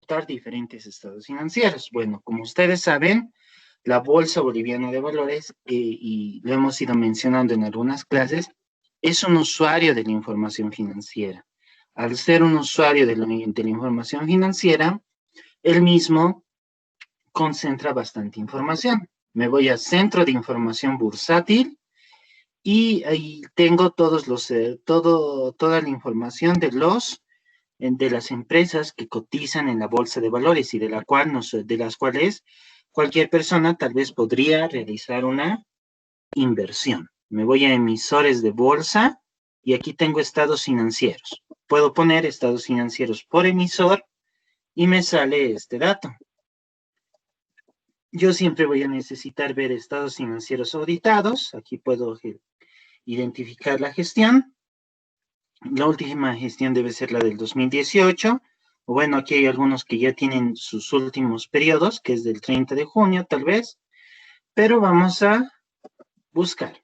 adoptar diferentes estados financieros. Bueno, como ustedes saben, la Bolsa Boliviana de Valores, y lo hemos ido mencionando en algunas clases, es un usuario de la información financiera. Al ser un usuario de la información financiera, él mismo concentra bastante información. Me voy al centro de información bursátil y ahí tengo toda la información de las empresas que cotizan en la bolsa de valores y de las cuales cualquier persona tal vez podría realizar una inversión. Me voy a emisores de bolsa y aquí tengo estados financieros. Puedo poner estados financieros por emisor y me sale este dato. Yo siempre voy a necesitar ver estados financieros auditados. Aquí puedo identificar la gestión. La última gestión debe ser la del 2018. Bueno, aquí hay algunos que ya tienen sus últimos periodos, que es del 30 de junio tal vez, pero vamos a buscar.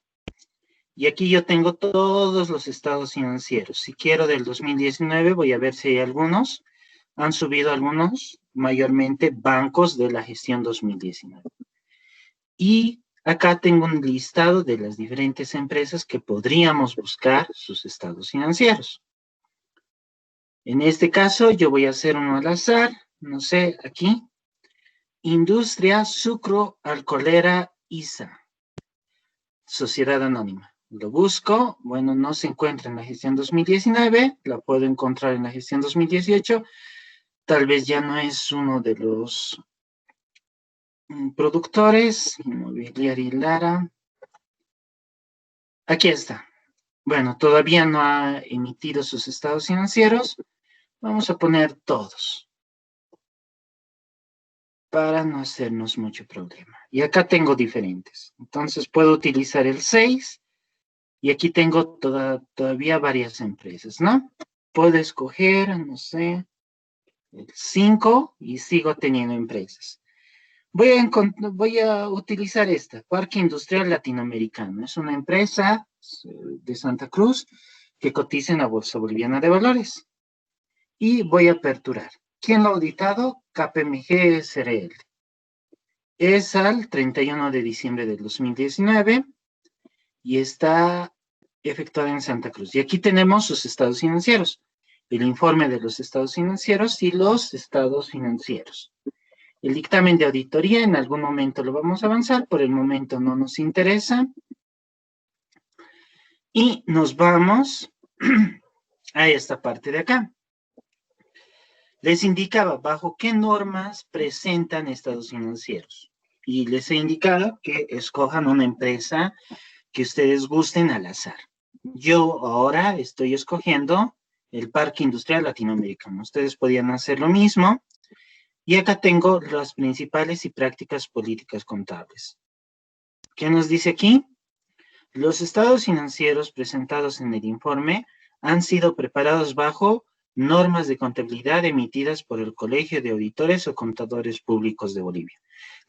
Y aquí yo tengo todos los estados financieros. Si quiero del 2019, voy a ver si hay algunos. Han subido algunos, mayormente bancos de la gestión 2019. Y acá tengo un listado de las diferentes empresas que podríamos buscar sus estados financieros. En este caso, yo voy a hacer uno al azar, no sé, aquí. Industria Sucro Alcoholera ISA, Sociedad Anónima. Lo busco, bueno, no se encuentra en la gestión 2019, la puedo encontrar en la gestión 2018. Tal vez ya no es uno de los productores, Inmobiliaria Lara. Aquí está. Bueno, todavía no ha emitido sus estados financieros. Vamos a poner todos para no hacernos mucho problema. Y acá tengo diferentes. Entonces puedo utilizar el 6 y aquí tengo todavía varias empresas, ¿no? Puedo escoger, no sé, el 5 y sigo teniendo empresas. Voy a utilizar esta, Parque Industrial Latinoamericano. Es una empresa de Santa Cruz que cotiza en la Bolsa Boliviana de Valores. Y voy a aperturar. ¿Quién lo ha auditado? KPMG SRL. Es al 31 de diciembre del 2019 y está efectuada en Santa Cruz. Y aquí tenemos sus estados financieros, el informe de los estados financieros y los estados financieros. El dictamen de auditoría en algún momento lo vamos a avanzar, por el momento no nos interesa. Y nos vamos a esta parte de acá. Les indicaba bajo qué normas presentan estados financieros. Y les he indicado que escojan una empresa que ustedes gusten al azar. Yo ahora estoy escogiendo el Parque Industrial Latinoamericano. Ustedes podían hacer lo mismo. Y acá tengo las principales y prácticas políticas contables. ¿Qué nos dice aquí? Los estados financieros presentados en el informe han sido preparados bajo normas de contabilidad emitidas por el Colegio de Auditores o Contadores Públicos de Bolivia,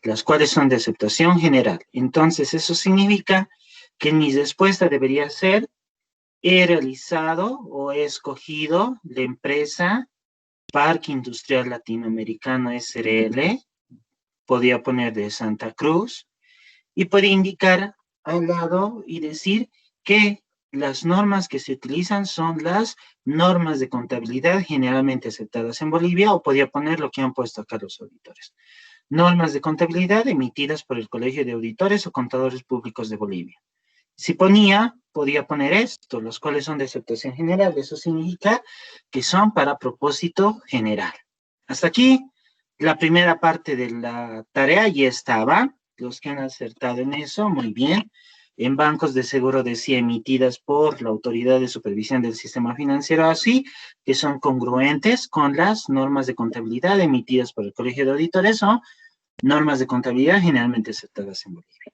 las cuales son de aceptación general. Entonces, eso significa que mi respuesta debería ser: he realizado o he escogido la empresa Parque Industrial Latinoamericano SRL, podía poner de Santa Cruz, y podía indicar al lado y decir que las normas que se utilizan son las normas de contabilidad generalmente aceptadas en Bolivia, o podía poner lo que han puesto acá los auditores. Normas de contabilidad emitidas por el Colegio de Auditores o Contadores Públicos de Bolivia. Si podía poner esto, los cuales son de aceptación general. Eso significa que son para propósito general. Hasta aquí, la primera parte de la tarea ya estaba. Los que han acertado en eso, muy bien. En bancos de seguro decía emitidas por la Autoridad de Supervisión del Sistema Financiero, así que son congruentes con las normas de contabilidad emitidas por el Colegio de Auditores o normas de contabilidad generalmente aceptadas en Bolivia.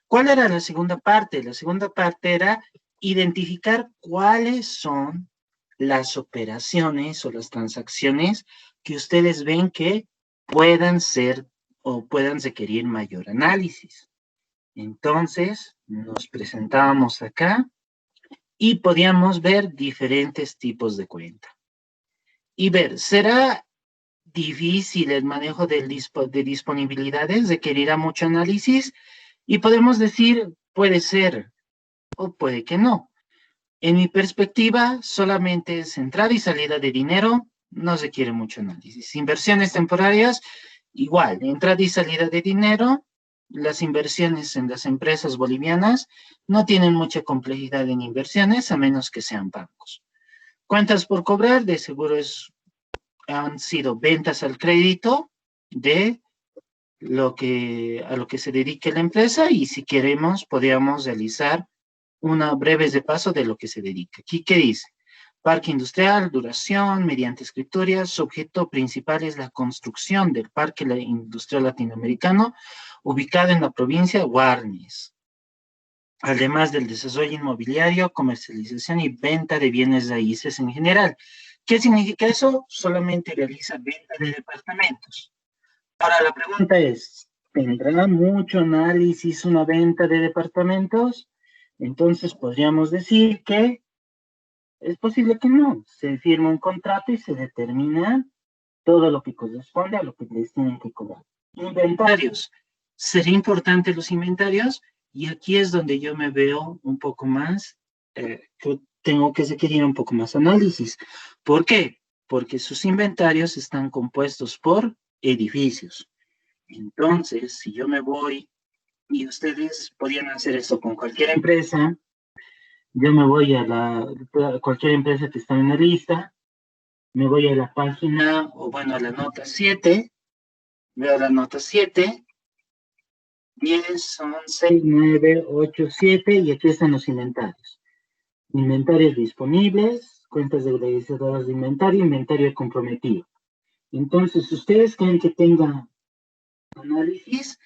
¿Cuál era la segunda parte? La segunda parte era identificar cuáles son las operaciones o las transacciones que ustedes ven que puedan ser o puedan requerir mayor análisis. Entonces, nos presentábamos acá y podíamos ver diferentes tipos de cuenta. Y ver, ¿será difícil el manejo de disponibilidades, requerirá mucho análisis y podemos decir, puede ser o puede que no. En mi perspectiva, solamente es entrada y salida de dinero, no requiere mucho análisis. Inversiones temporarias, igual, entrada y salida de dinero, las inversiones en las empresas bolivianas no tienen mucha complejidad en inversiones, a menos que sean bancos. Cuentas por cobrar, de seguro han sido ventas al crédito de a lo que se dedique la empresa y si queremos, podríamos realizar una breve repaso de lo que se dedica. Aquí, ¿qué dice? Parque industrial, duración, mediante escrituras, su objeto principal es la construcción del parque industrial latinoamericano ubicado en la provincia de Guarnes, además del desarrollo inmobiliario, comercialización y venta de bienes raíces en general. ¿Qué significa eso? Solamente realiza venta de departamentos. Ahora la pregunta es, ¿tendrá mucho análisis una venta de departamentos? Entonces podríamos decir que es posible que no. Se firma un contrato y se determina todo lo que corresponde a lo que les tienen que cobrar. Inventarios. Sería importante los inventarios y aquí es donde yo me veo un poco más, que tengo que requerir un poco más análisis. ¿Por qué? Porque sus inventarios están compuestos por edificios. Entonces, si yo me voy, y ustedes podrían hacer esto con cualquier empresa, yo me voy a cualquier empresa que está en la lista, me voy a la página, o bueno, a la nota 7, veo la nota 7, 10, 11, 9, 8, 7, y aquí están los inventarios. Inventarios disponibles, cuentas regularizadoras de inventario, inventario comprometido. Entonces, ¿ustedes creen que tenga análisis?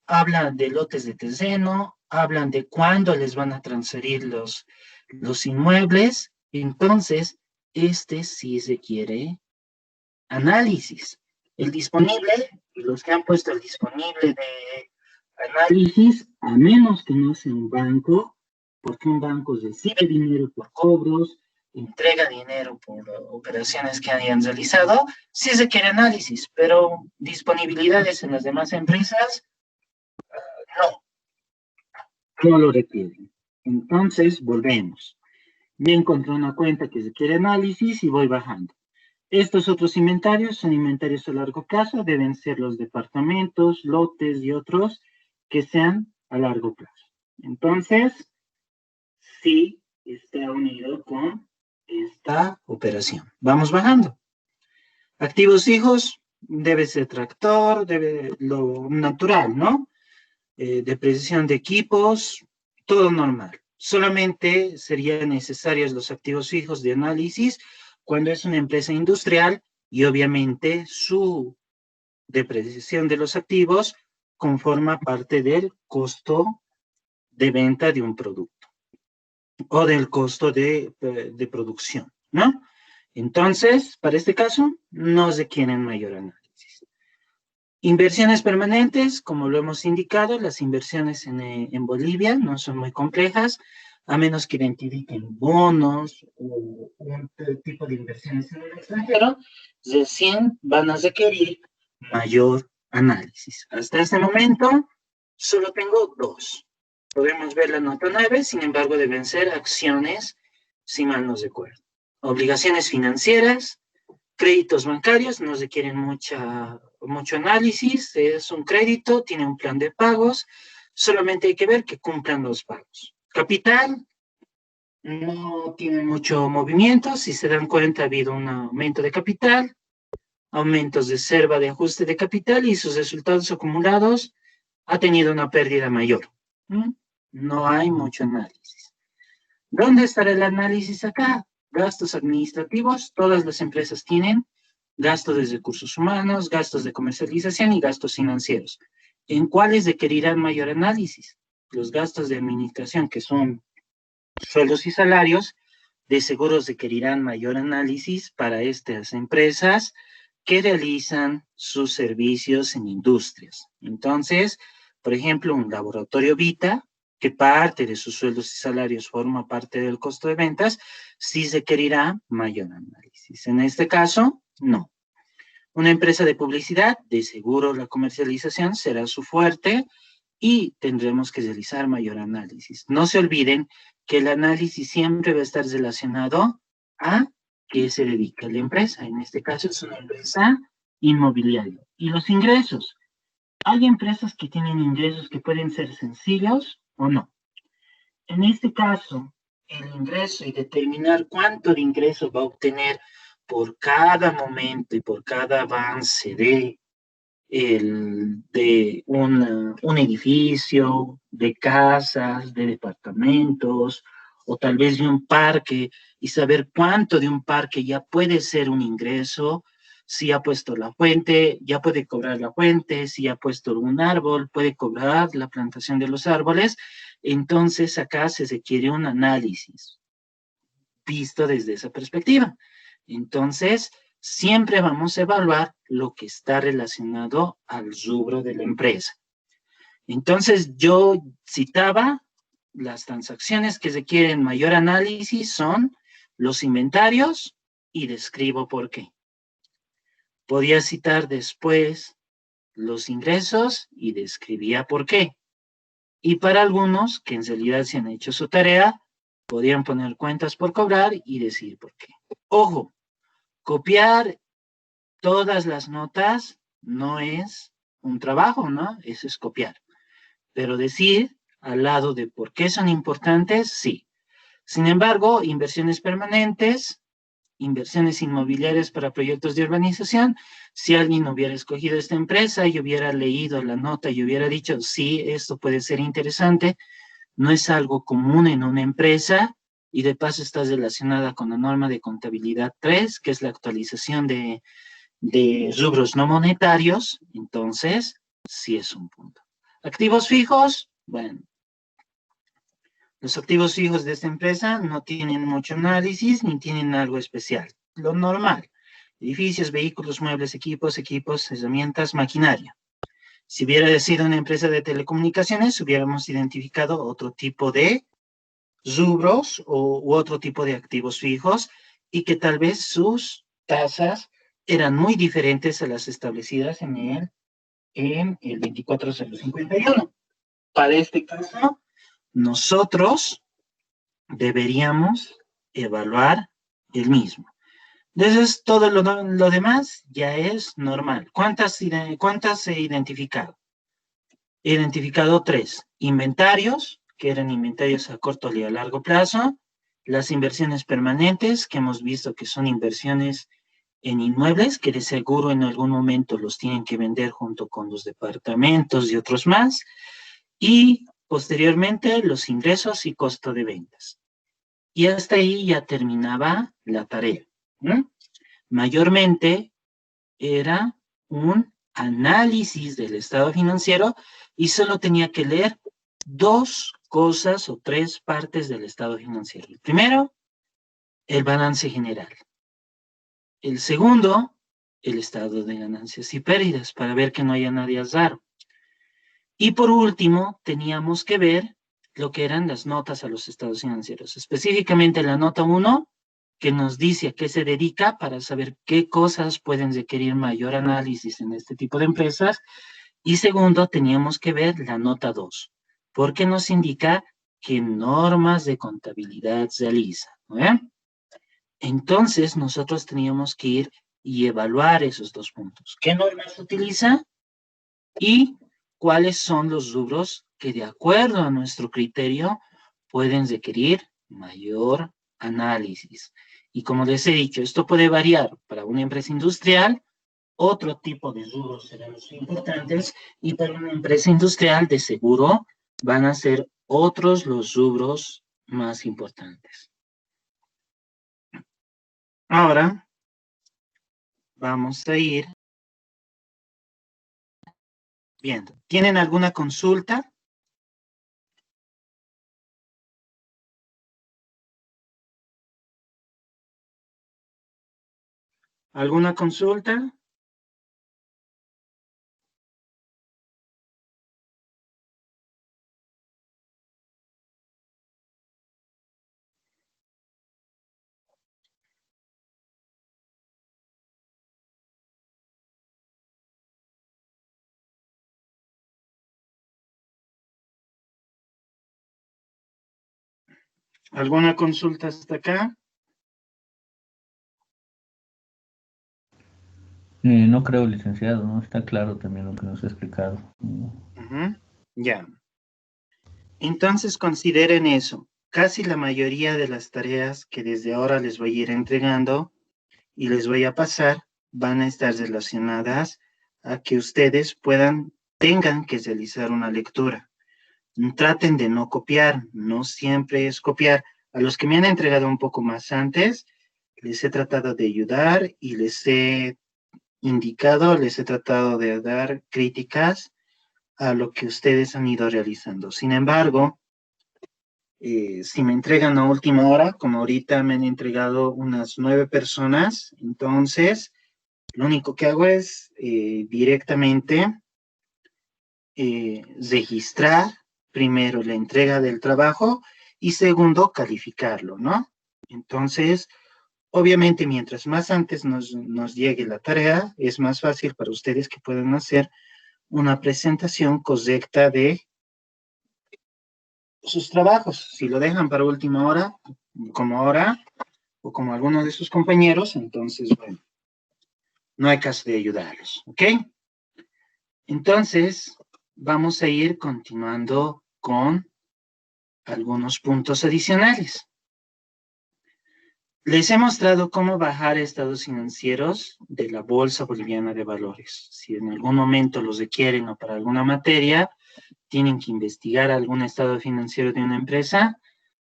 Hablan de lotes de terreno, hablan de cuándo les van a transferir los inmuebles. Entonces, este sí requiere análisis. El disponible, los que han puesto el disponible de análisis, a menos que no sea un banco, porque un banco recibe dinero por cobros, entrega dinero por operaciones que hayan realizado, sí requiere análisis, pero disponibilidades en las demás empresas, no lo requieren. Entonces, volvemos. Ya encontré una cuenta que requiere análisis y voy bajando. Estos otros inventarios son inventarios a largo plazo, deben ser los departamentos, lotes y otros que sean a largo plazo. Entonces, sí está unido con esta operación. Vamos bajando. Activos fijos, debe ser tractor, debe lo natural, ¿no? Depreciación de equipos, todo normal. Solamente serían necesarios los activos fijos de análisis cuando es una empresa industrial y obviamente su depreciación de los activos conforma parte del costo de venta de un producto o del costo de producción, ¿no? Entonces, para este caso, no requieren mayor análisis. Inversiones permanentes, como lo hemos indicado, las inversiones en Bolivia no son muy complejas, a menos que identifiquen bonos o un tipo de inversiones en el extranjero, recién van a requerir mayor análisis. Hasta este momento, solo tengo dos. Podemos ver la nota 9, sin embargo, deben ser acciones, si mal no recuerdo. Obligaciones financieras, créditos bancarios, no requieren mucho análisis, es un crédito, tiene un plan de pagos, solamente hay que ver que cumplan los pagos. Capital, no tiene mucho movimiento, si se dan cuenta ha habido un aumento de capital, aumentos de reserva de ajuste de capital y sus resultados acumulados ha tenido una pérdida mayor. No hay mucho análisis. ¿Dónde estará el análisis acá? Gastos administrativos, todas las empresas tienen gastos de recursos humanos, gastos de comercialización y gastos financieros. ¿En cuáles requerirán mayor análisis? Los gastos de administración, que son sueldos y salarios, de seguros requerirán mayor análisis para estas empresas que realizan sus servicios en industrias. Entonces, por ejemplo, un laboratorio Vita, que parte de sus sueldos y salarios forma parte del costo de ventas, sí requerirá mayor análisis. En este caso, no. Una empresa de publicidad, de seguro la comercialización será su fuerte y tendremos que realizar mayor análisis. No se olviden que el análisis siempre va a estar relacionado a qué se dedica la empresa. En este caso es una empresa inmobiliaria. Y los ingresos. Hay empresas que tienen ingresos que pueden ser sencillos o no. En este caso, el ingreso y determinar cuánto de ingreso va a obtener por cada momento y por cada avance un edificio, de casas, de departamentos, o tal vez de un parque, y saber cuánto de un parque ya puede ser un ingreso, si ha puesto la fuente, ya puede cobrar la fuente, si ha puesto un árbol, puede cobrar la plantación de los árboles. Entonces acá se requiere un análisis visto desde esa perspectiva. Entonces, siempre vamos a evaluar lo que está relacionado al rubro de la empresa. Entonces, yo citaba las transacciones que requieren mayor análisis son los inventarios y describo por qué. Podía citar después los ingresos y describía por qué. Y para algunos que en realidad se han hecho su tarea, podían poner cuentas por cobrar y decir por qué. Ojo, copiar todas las notas no es un trabajo, ¿no? Eso es copiar. Pero decir al lado de por qué son importantes, sí. Sin embargo, inversiones permanentes, inversiones inmobiliarias para proyectos de urbanización, si alguien hubiera escogido esta empresa y hubiera leído la nota y hubiera dicho, sí, esto puede ser interesante, no es algo común en una empresa y de paso está relacionada con la norma de contabilidad 3, que es la actualización de rubros no monetarios, entonces sí es un punto. Activos fijos, bueno, los activos fijos de esta empresa no tienen mucho análisis ni tienen algo especial, lo normal. Edificios, vehículos, muebles, equipos, herramientas, maquinaria. Si hubiera sido una empresa de telecomunicaciones, hubiéramos identificado otro tipo de rubros u otro tipo de activos fijos y que tal vez sus tasas eran muy diferentes a las establecidas en el 24051. Para este caso, nosotros deberíamos evaluar el mismo. Entonces, todo lo demás ya es normal. ¿Cuántas he identificado? He identificado 3. Inventarios, que eran inventarios a corto y a largo plazo. Las inversiones permanentes, que hemos visto que son inversiones en inmuebles, que de seguro en algún momento los tienen que vender junto con los departamentos y otros más. Y posteriormente los ingresos y costo de ventas. Y hasta ahí ya terminaba la tarea. ¿No? Mayormente era un análisis del estado financiero y solo tenía que leer 2 cosas o 3 partes del estado financiero. El primero, el balance general. El segundo, el estado de ganancias y pérdidas para ver que no haya nadie raro. Y por último, teníamos que ver lo que eran las notas a los estados financieros, específicamente la nota 1, que nos dice a qué se dedica para saber qué cosas pueden requerir mayor análisis en este tipo de empresas. Y segundo, teníamos que ver la nota 2, porque nos indica qué normas de contabilidad realiza. ¿No? Entonces, nosotros teníamos que ir y evaluar esos 2 puntos. ¿Qué normas utiliza? Y cuáles son los rubros que de acuerdo a nuestro criterio pueden requerir mayor análisis. Y como les he dicho, esto puede variar para una empresa industrial, otro tipo de rubros serán los importantes y para una empresa industrial de seguro van a ser otros los rubros más importantes. Ahora vamos a ir viendo. ¿Tienen alguna consulta? ¿Alguna consulta? ¿Alguna consulta hasta acá? No creo, licenciado, ¿no? Está claro también lo que nos ha explicado. Ujú. Ya. Entonces consideren eso. Casi la mayoría de las tareas que desde ahora les voy a ir entregando y les voy a pasar van a estar relacionadas a que ustedes tengan que realizar una lectura. Traten de no copiar, no siempre es copiar. A los que me han entregado un poco más antes, les he tratado de ayudar y les he indicado, les he tratado de dar críticas a lo que ustedes han ido realizando. Sin embargo, si me entregan a última hora, como ahorita me han entregado unas 9 personas, entonces lo único que hago es directamente registrar primero la entrega del trabajo y segundo calificarlo, ¿no? Entonces, obviamente, mientras más antes nos llegue la tarea, es más fácil para ustedes que puedan hacer una presentación correcta de sus trabajos. Si lo dejan para última hora, como ahora, o como alguno de sus compañeros, entonces, bueno, no hay caso de ayudarlos, ¿ok? Entonces, vamos a ir continuando con algunos puntos adicionales. Les he mostrado cómo bajar estados financieros de la Bolsa Boliviana de Valores. Si en algún momento los requieren o para alguna materia, tienen que investigar algún estado financiero de una empresa,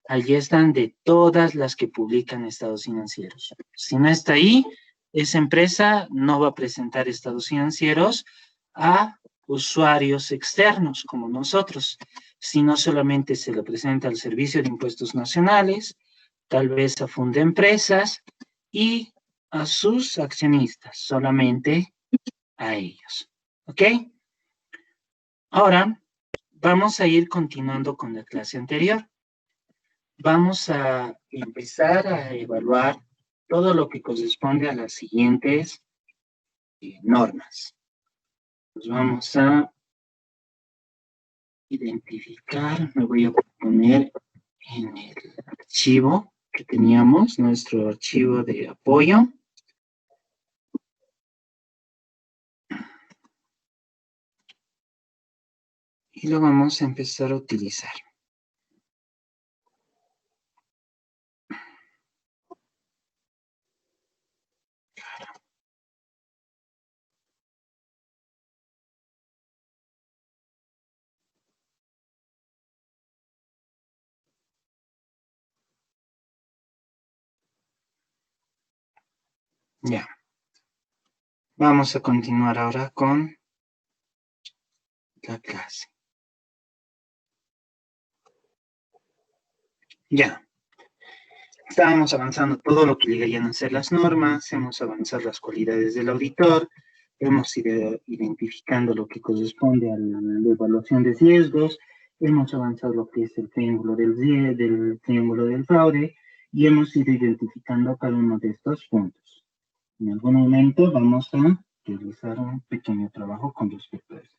allí están de todas las que publican estados financieros. Si no está ahí, esa empresa no va a presentar estados financieros a usuarios externos como nosotros, sino solamente se le presenta al Servicio de Impuestos Nacionales, tal vez a Fundempresas y a sus accionistas, solamente a ellos. ¿Ok? Ahora vamos a ir continuando con la clase anterior. Vamos a empezar a evaluar todo lo que corresponde a las siguientes normas. Pues vamos a identificar, me voy a poner en el archivo que teníamos, nuestro archivo de apoyo. Y lo vamos a empezar a utilizar. Ya. Vamos a continuar ahora con la clase. Ya. Estábamos avanzando todo lo que llegarían a ser las normas, hemos avanzado las cualidades del auditor, hemos ido identificando lo que corresponde a la evaluación de riesgos, hemos avanzado lo que es el triángulo del triángulo del fraude y hemos ido identificando cada uno de estos puntos. En algún momento vamos a realizar un pequeño trabajo con respecto a eso.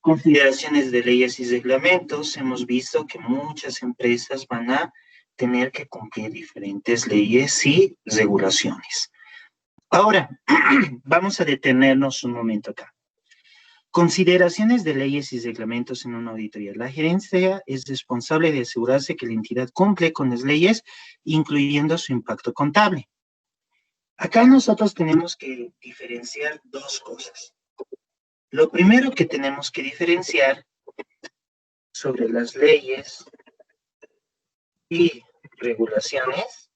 Consideraciones de leyes y reglamentos. Hemos visto que muchas empresas van a tener que cumplir diferentes leyes y regulaciones. Ahora, vamos a detenernos un momento acá. Consideraciones de leyes y reglamentos en una auditoría. La gerencia es responsable de asegurarse que la entidad cumple con las leyes, incluyendo su impacto contable. Acá nosotros tenemos que diferenciar dos cosas. Lo primero que tenemos que diferenciar sobre las leyes y regulaciones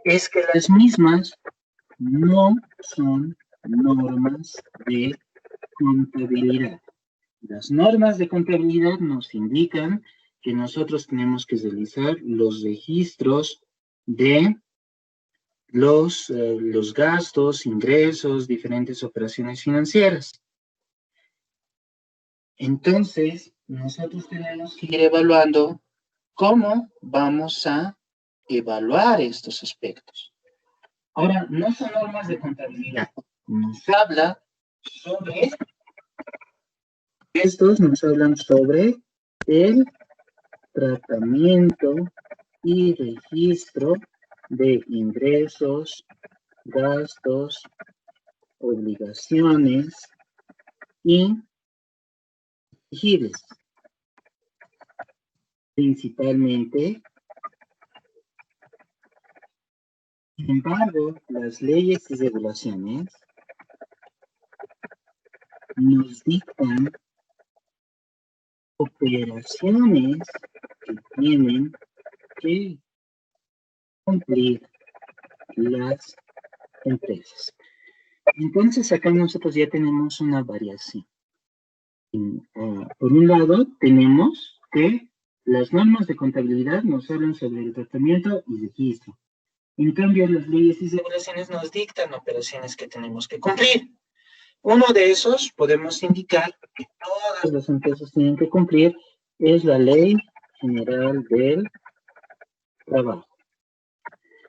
es que las mismas no son normas de contabilidad. Las normas de contabilidad nos indican que nosotros tenemos que realizar los registros de los gastos, ingresos, diferentes operaciones financieras. Entonces, nosotros tenemos que ir evaluando cómo vamos a evaluar estos aspectos. Ahora, no son normas de contabilidad. Nos habla sobre, estos nos hablan sobre el tratamiento y registro de ingresos, gastos, obligaciones y exigibles. Principalmente, sin embargo, las leyes y regulaciones nos dictan operaciones que tienen que cumplir las empresas. Entonces, acá nosotros ya tenemos una variación. Por un lado, tenemos que las normas de contabilidad nos hablan sobre el tratamiento y registro. En cambio, las leyes y regulaciones nos dictan operaciones que tenemos que cumplir. Uno de esos podemos indicar que todas las empresas tienen que cumplir es la Ley General del Trabajo.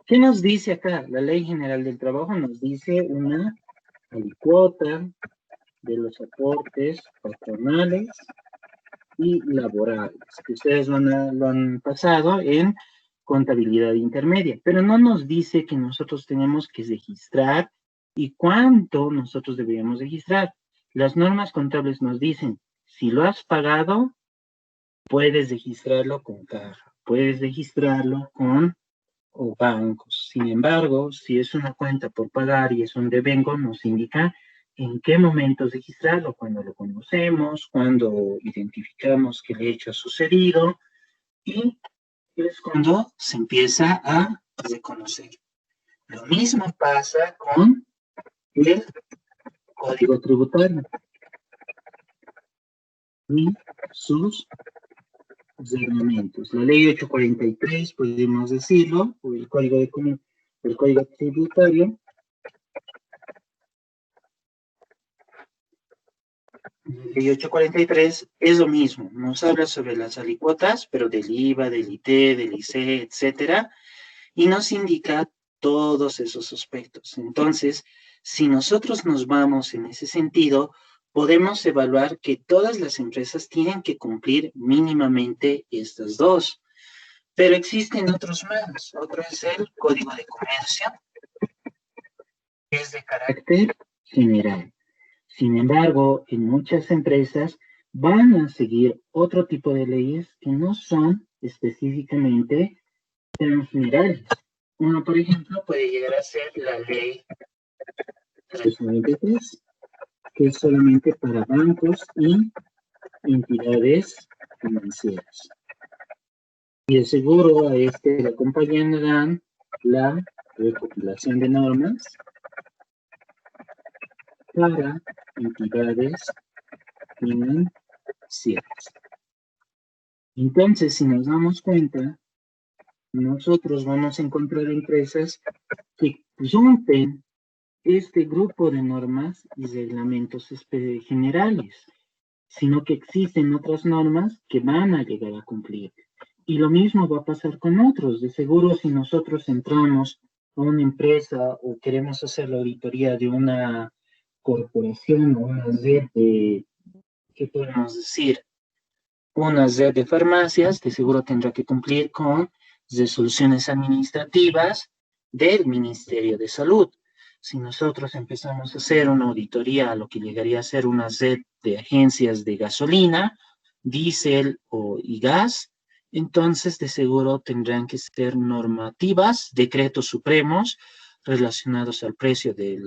¿Qué nos dice acá? La Ley General del Trabajo nos dice una alícuota de los aportes patronales y laborales, que ustedes lo han pasado en contabilidad intermedia, pero no nos dice que nosotros tenemos que registrar y cuánto nosotros deberíamos registrar. Las normas contables nos dicen, si lo has pagado, puedes registrarlo con caja, puedes registrarlo con bancos. Sin embargo, si es una cuenta por pagar y es un devengo, nos indica en qué momento registrarlo, cuando lo conocemos, cuando identificamos que el hecho ha sucedido y es cuando se empieza a reconocer. Lo mismo pasa con el Código Tributario y sus reglamentos. La ley 843, podemos decirlo, o el Código Tributario. La ley 843 es lo mismo, nos habla sobre las alícuotas, pero del IVA, del IT, del IC, etcétera, y nos indica todos esos aspectos. Entonces, si nosotros nos vamos en ese sentido, podemos evaluar que todas las empresas tienen que cumplir mínimamente estas dos. Pero existen otros más. Otro es el Código de Comercio, que es de carácter general. Sin embargo, en muchas empresas van a seguir otro tipo de leyes que no son específicamente tan generales. Uno, por ejemplo, puede llegar a ser la ley 393, que es solamente para bancos y entidades financieras. Y de seguro a este le acompañarán la recopilación de normas para entidades financieras. Entonces, si nos damos cuenta, nosotros vamos a encontrar empresas que rompen este grupo de normas y reglamentos generales, sino que existen otras normas que van a llegar a cumplir. Y lo mismo va a pasar con otros. De seguro, si nosotros entramos a una empresa o queremos hacer la auditoría de una corporación o una red de, ¿qué podemos decir? Una red de farmacias, de seguro tendrá que cumplir con resoluciones administrativas del Ministerio de Salud. Si nosotros empezamos a hacer una auditoría a lo que llegaría a ser una red de agencias de gasolina, diésel y gas, entonces de seguro tendrán que ser normativas, decretos supremos relacionados al precio de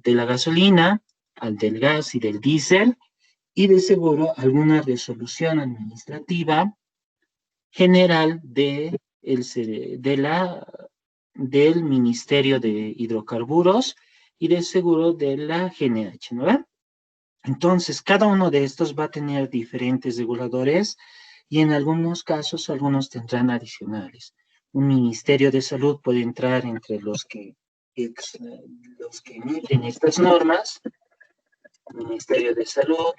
la gasolina, al del gas y del diésel, y de seguro alguna resolución administrativa general del Ministerio de Hidrocarburos y de seguro de la GNH, ¿no ve? Entonces, cada uno de estos va a tener diferentes reguladores y en algunos casos, algunos tendrán adicionales. Un Ministerio de Salud puede entrar entre los que emiten estas normas. Ministerio de Salud,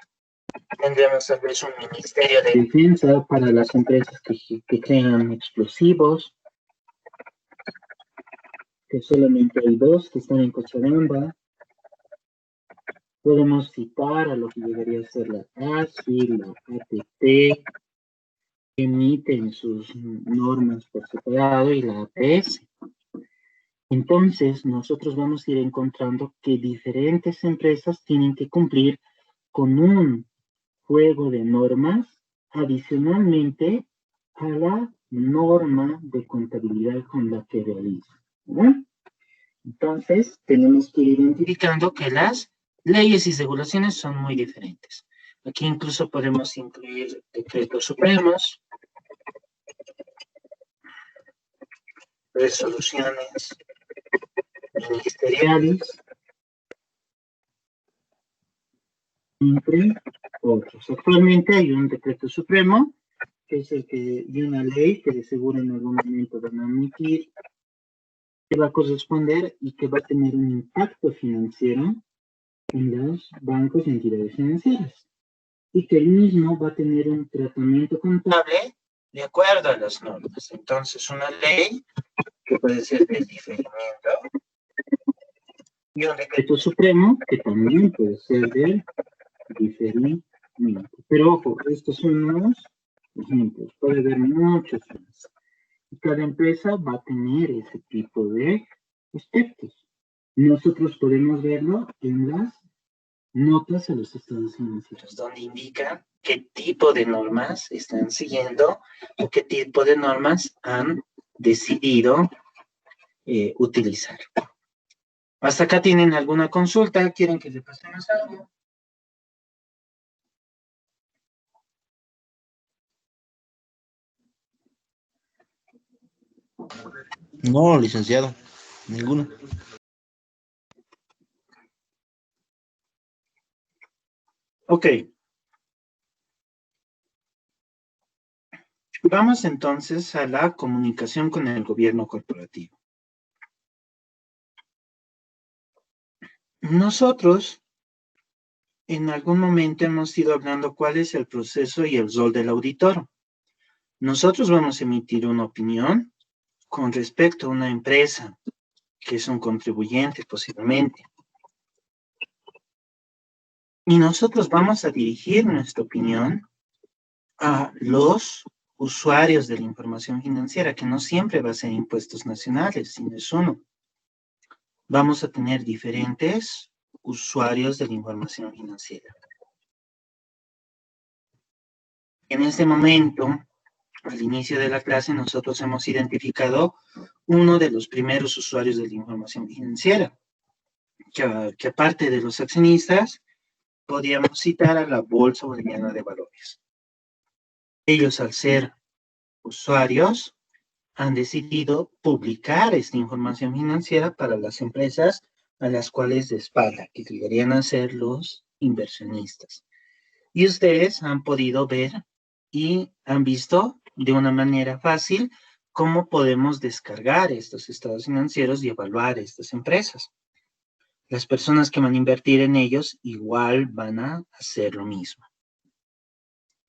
tendremos tal vez un Ministerio de Defensa para las empresas que crean explosivos, que solamente hay dos que están en Cochabamba. Podemos citar a lo que llegaría a ser la ASI, la ATT, emiten sus normas por separado y la APS. Entonces, nosotros vamos a ir encontrando que diferentes empresas tienen que cumplir con un juego de normas adicionalmente a la norma de contabilidad con la que realizan, ¿no? Entonces, tenemos que ir identificando que las leyes y regulaciones son muy diferentes. Aquí incluso podemos incluir decretos supremos, resoluciones ministeriales, entre otros. Actualmente hay un decreto supremo, que es el que, y una ley que de seguro en algún momento van a emitir, que va a corresponder y que va a tener un impacto financiero en los bancos y entidades financieras. Y que el mismo va a tener un tratamiento contable de acuerdo a las normas. Entonces, una ley que puede ser del diferimiento y un decreto supremo que también puede ser del diferimiento. Pero ojo, estos son unos ejemplos. Puede haber muchos más. Y cada empresa va a tener ese tipo de aspectos. Nosotros podemos verlo en las notas a los estados financieros, donde indican qué tipo de normas están siguiendo o qué tipo de normas han decidido utilizar. ¿Hasta acá tienen alguna consulta? ¿Quieren que le pasemos algo? No, licenciado, ninguno. Ok. Vamos entonces a la comunicación con el gobierno corporativo. Nosotros en algún momento hemos ido hablando cuál es el proceso y el rol del auditor. Nosotros vamos a emitir una opinión con respecto a una empresa que es un contribuyente posiblemente. Y nosotros vamos a dirigir nuestra opinión a los usuarios de la información financiera, que no siempre va a ser impuestos nacionales, sino es uno. Vamos a tener diferentes usuarios de la información financiera. En este momento, al inicio de la clase, nosotros hemos identificado uno de los primeros usuarios de la información financiera, que aparte de los accionistas, podríamos citar a la Bolsa Boliviana de Valores. Ellos, al ser usuarios, han decidido publicar esta información financiera para las empresas a las cuales respalda, que deberían ser los inversionistas. Y ustedes han podido ver y han visto de una manera fácil cómo podemos descargar estos estados financieros y evaluar estas empresas. Las personas que van a invertir en ellos igual van a hacer lo mismo.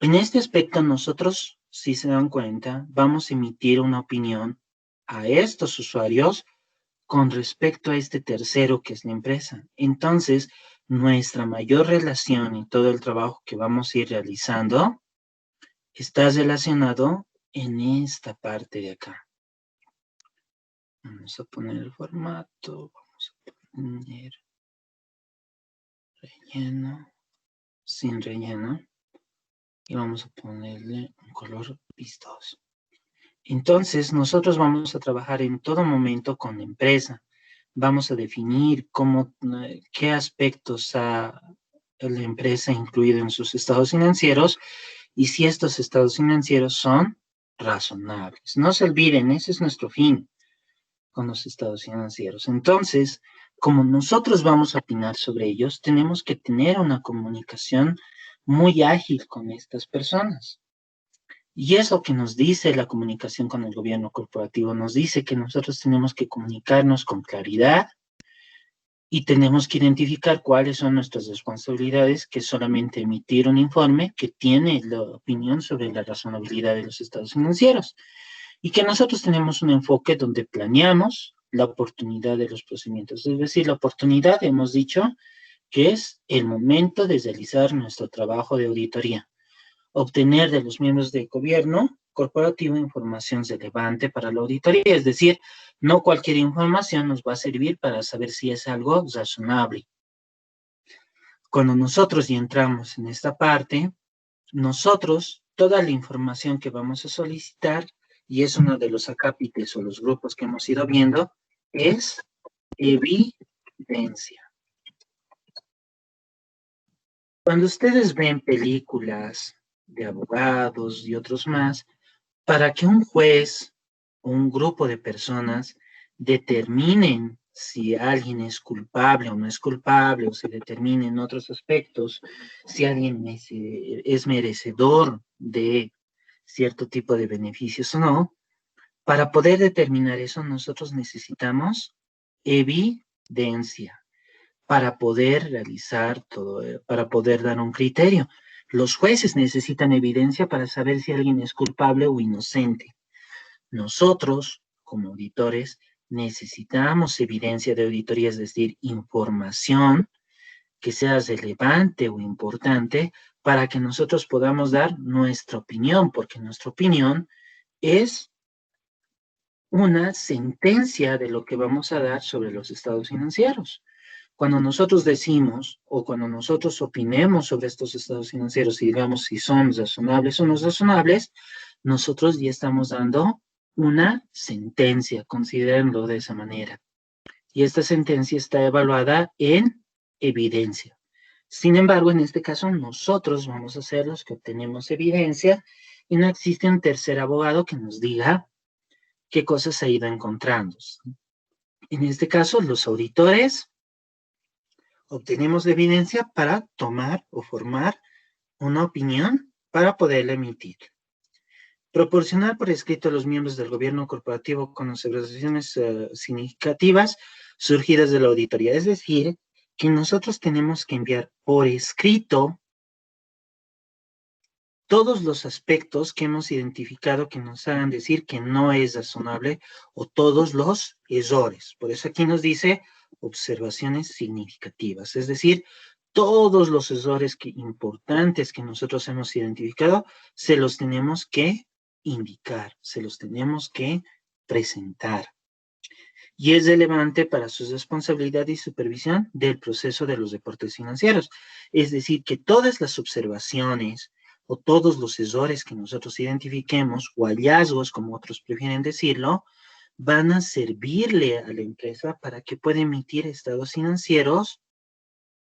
En este aspecto nosotros, si se dan cuenta, vamos a emitir una opinión a estos usuarios con respecto a este tercero que es la empresa. Entonces, nuestra mayor relación y todo el trabajo que vamos a ir realizando está relacionado en esta parte de acá. Vamos a poner el formato, vamos a poner relleno, sin relleno, y vamos a ponerle un color vistoso. Entonces, nosotros vamos a trabajar en todo momento con la empresa. Vamos a definir qué aspectos ha la empresa incluido en sus estados financieros y si estos estados financieros son razonables. No se olviden, ese es nuestro fin con los estados financieros. Entonces, como nosotros vamos a opinar sobre ellos, tenemos que tener una comunicación muy ágil con estas personas. Y es lo que nos dice la comunicación con el gobierno corporativo. Nos dice que nosotros tenemos que comunicarnos con claridad y tenemos que identificar cuáles son nuestras responsabilidades, que es solamente emitir un informe que tiene la opinión sobre la razonabilidad de los estados financieros. Y que nosotros tenemos un enfoque donde planeamos la oportunidad de los procedimientos. Es decir, la oportunidad, hemos dicho, que es el momento de realizar nuestro trabajo de auditoría. Obtener de los miembros del gobierno corporativo información relevante para la auditoría. Es decir, no cualquier información nos va a servir para saber si es algo razonable. Cuando nosotros ya entramos en esta parte, nosotros, toda la información que vamos a solicitar, y es uno de los acápites o los grupos que hemos ido viendo, es evidencia. Cuando ustedes ven películas de abogados y otros más, para que un juez o un grupo de personas determinen si alguien es culpable o no es culpable, o se determinen otros aspectos, si alguien es merecedor de cierto tipo de beneficios o no, para poder determinar eso nosotros necesitamos evidencia para poder realizar todo, para poder dar un criterio. Los jueces necesitan evidencia para saber si alguien es culpable o inocente. Nosotros, como auditores, necesitamos evidencia de auditoría, es decir, información que sea relevante o importante para que nosotros podamos dar nuestra opinión, porque nuestra opinión es una sentencia de lo que vamos a dar sobre los estados financieros. Cuando nosotros decimos o cuando nosotros opinemos sobre estos estados financieros y digamos si son razonables o no razonables, nosotros ya estamos dando una sentencia, considérenlo de esa manera. Y esta sentencia está evaluada en evidencia. Sin embargo, en este caso, nosotros vamos a ser los que obtenemos evidencia y no existe un tercer abogado que nos diga qué cosas se ha ido encontrando. En este caso, los auditores obtenemos la evidencia para tomar o formar una opinión para poderla emitir. Proporcionar por escrito a los miembros del gobierno corporativo con observaciones significativas surgidas de la auditoría. Es decir, que nosotros tenemos que enviar por escrito todos los aspectos que hemos identificado que nos hagan decir que no es razonable o todos los errores. Por eso aquí nos dice observaciones significativas, es decir, todos los errores importantes que nosotros hemos identificado se los tenemos que indicar, se los tenemos que presentar. Y es relevante para su responsabilidad y supervisión del proceso de los reportes financieros. Es decir, que todas las observaciones o todos los errores que nosotros identifiquemos o hallazgos, como otros prefieren decirlo, van a servirle a la empresa para que pueda emitir estados financieros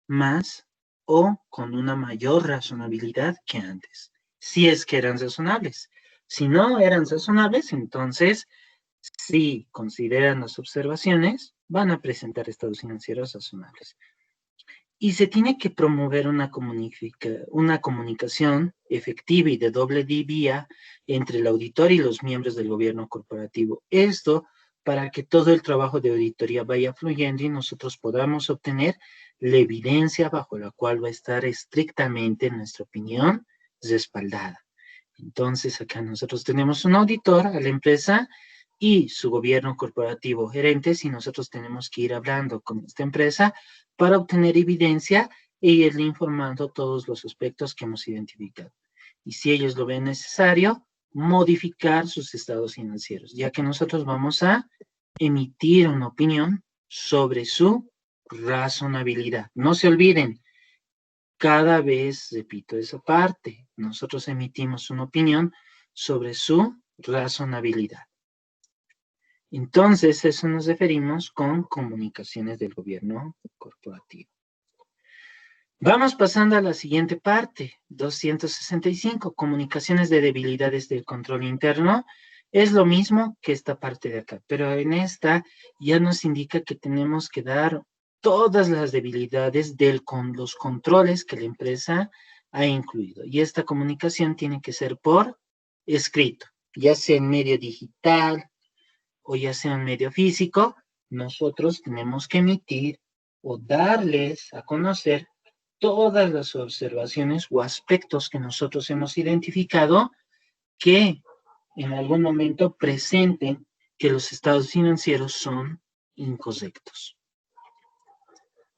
más o con una mayor razonabilidad que antes, si es que eran razonables. Si no eran razonables, entonces, si consideran las observaciones, van a presentar estados financieros razonables. Y se tiene que promover una comunicación efectiva y de doble vía entre el auditor y los miembros del gobierno corporativo. Esto para que todo el trabajo de auditoría vaya fluyendo y nosotros podamos obtener la evidencia bajo la cual va a estar estrictamente, en nuestra opinión, respaldada. Entonces, acá nosotros tenemos un auditor a la empresa y su gobierno corporativo gerentes y nosotros tenemos que ir hablando con esta empresa para obtener evidencia e irle informando todos los aspectos que hemos identificado. Y si ellos lo ven necesario, modificar sus estados financieros, ya que nosotros vamos a emitir una opinión sobre su razonabilidad. No se olviden, cada vez, repito esa parte, nosotros emitimos una opinión sobre su razonabilidad. Entonces, eso nos referimos con comunicaciones del gobierno corporativo. Vamos pasando a la siguiente parte, 265, comunicaciones de debilidades del control interno. Es lo mismo que esta parte de acá, pero en esta ya nos indica que tenemos que dar todas las debilidades con los controles que la empresa ha incluido. Y esta comunicación tiene que ser por escrito, ya sea en medio digital o ya sea en medio físico. Nosotros tenemos que emitir o darles a conocer todas las observaciones o aspectos que nosotros hemos identificado que en algún momento presenten que los estados financieros son incorrectos.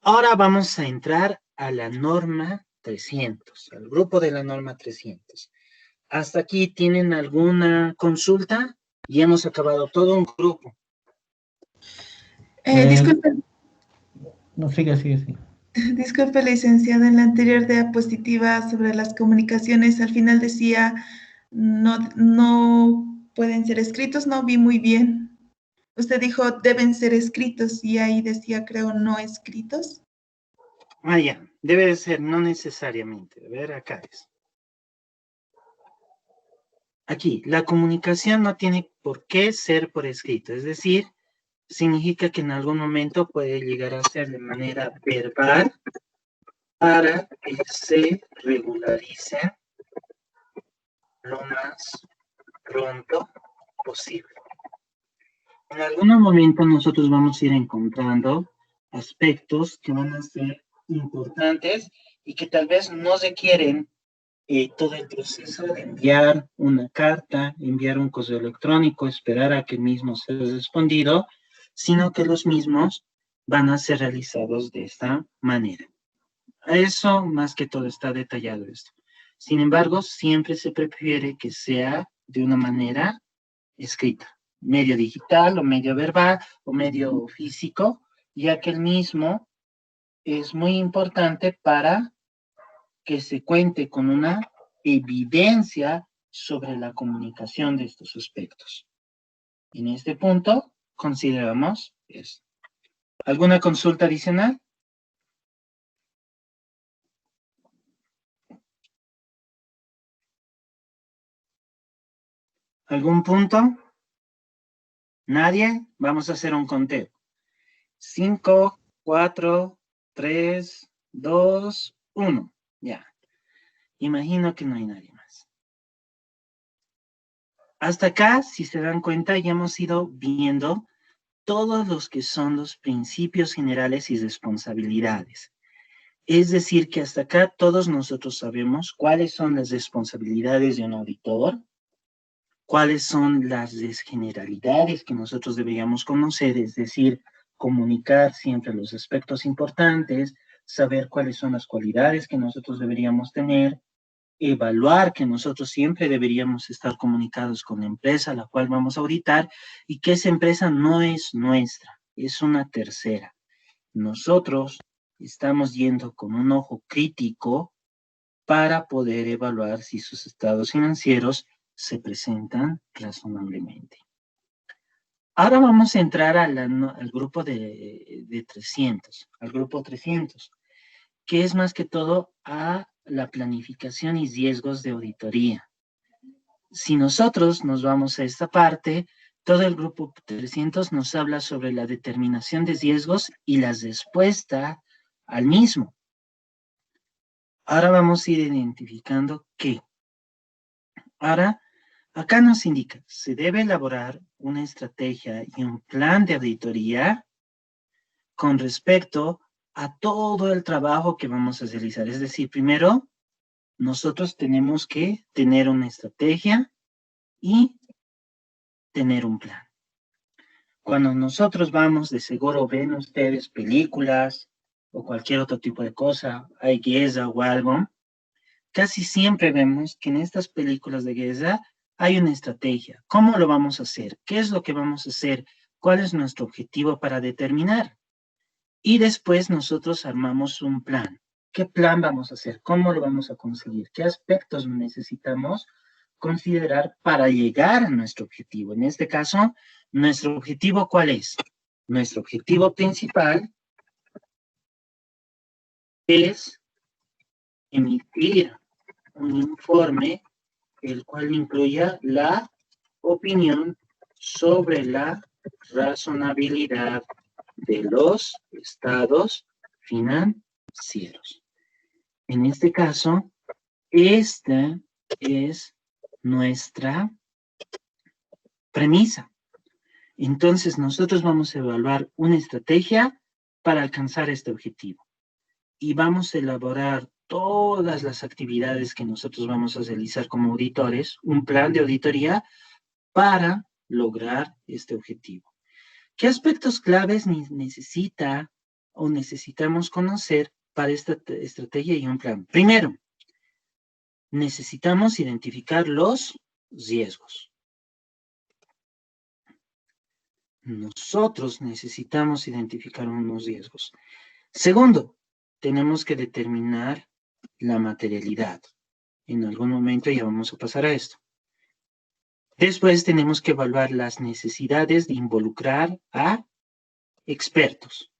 Ahora vamos a entrar a la norma 300, al grupo de la norma 300. ¿Hasta aquí tienen alguna consulta? Y hemos acabado todo un grupo. Disculpe, No, sigue. disculpe, licenciado, en la anterior diapositiva sobre las comunicaciones, al final decía no pueden ser escritos, no vi muy bien. Usted dijo deben ser escritos y ahí decía, creo, no escritos. Ah, ya, debe de ser, no necesariamente. A ver, acá es. Aquí, la comunicación no tiene por qué ser por escrito, es decir, significa que en algún momento puede llegar a ser de manera verbal para que se regularice lo más pronto posible. En algunos momentos nosotros vamos a ir encontrando aspectos que van a ser importantes y que tal vez no requieren todo el proceso de enviar una carta, enviar un correo electrónico, esperar a que el mismo sea respondido, sino que los mismos van a ser realizados de esta manera. Eso más que todo está detallado esto. Sin embargo, siempre se prefiere que sea de una manera escrita, medio digital o medio verbal o medio físico, ya que el mismo es muy importante para que se cuente con una evidencia sobre la comunicación de estos aspectos. En este punto, consideramos eso. ¿Alguna consulta adicional? ¿Algún punto? ¿Nadie? Vamos a hacer un conteo. 5, 4, 3, 2, 1. Ya. Imagino que no hay nadie más. Hasta acá, si se dan cuenta, ya hemos ido viendo todos los que son los principios generales y responsabilidades. Es decir, que hasta acá todos nosotros sabemos cuáles son las responsabilidades de un auditor, cuáles son las generalidades que nosotros deberíamos conocer, es decir, comunicar siempre los aspectos importantes, saber cuáles son las cualidades que nosotros deberíamos tener, evaluar que nosotros siempre deberíamos estar comunicados con la empresa a la cual vamos a auditar y que esa empresa no es nuestra, es una tercera. Nosotros estamos yendo con un ojo crítico para poder evaluar si sus estados financieros se presentan razonablemente. Ahora vamos a entrar al grupo de 300, al grupo 300, que es más que todo a la planificación y riesgos de auditoría. Si nosotros nos vamos a esta parte, todo el grupo 300 nos habla sobre la determinación de riesgos y la respuesta al mismo. Ahora vamos a ir identificando qué. Ahora, acá nos indica, se debe elaborar una estrategia y un plan de auditoría con respecto a todo el trabajo que vamos a realizar. Es decir, primero, nosotros tenemos que tener una estrategia y tener un plan. Cuando nosotros vamos, de seguro ven ustedes películas o cualquier otro tipo de cosa, hay guerra o algo, casi siempre vemos que en estas películas de guerra hay una estrategia. ¿Cómo lo vamos a hacer? ¿Qué es lo que vamos a hacer? ¿Cuál es nuestro objetivo para determinar? Y después nosotros armamos un plan. ¿Qué plan vamos a hacer? ¿Cómo lo vamos a conseguir? ¿Qué aspectos necesitamos considerar para llegar a nuestro objetivo? En este caso, ¿nuestro objetivo cuál es? Nuestro objetivo principal es emitir un informe el cual incluya la opinión sobre la razonabilidad de los estados financieros. En este caso, esta es nuestra premisa. Entonces, nosotros vamos a evaluar una estrategia para alcanzar este objetivo y vamos a elaborar todas las actividades que nosotros vamos a realizar como auditores, un plan de auditoría para lograr este objetivo. ¿Qué aspectos claves necesita o necesitamos conocer para esta estrategia y un plan? Primero, necesitamos identificar los riesgos. Nosotros necesitamos identificar unos riesgos. Segundo, tenemos que determinar la materialidad. En algún momento ya vamos a pasar a esto. Después tenemos que evaluar las necesidades de involucrar a expertos.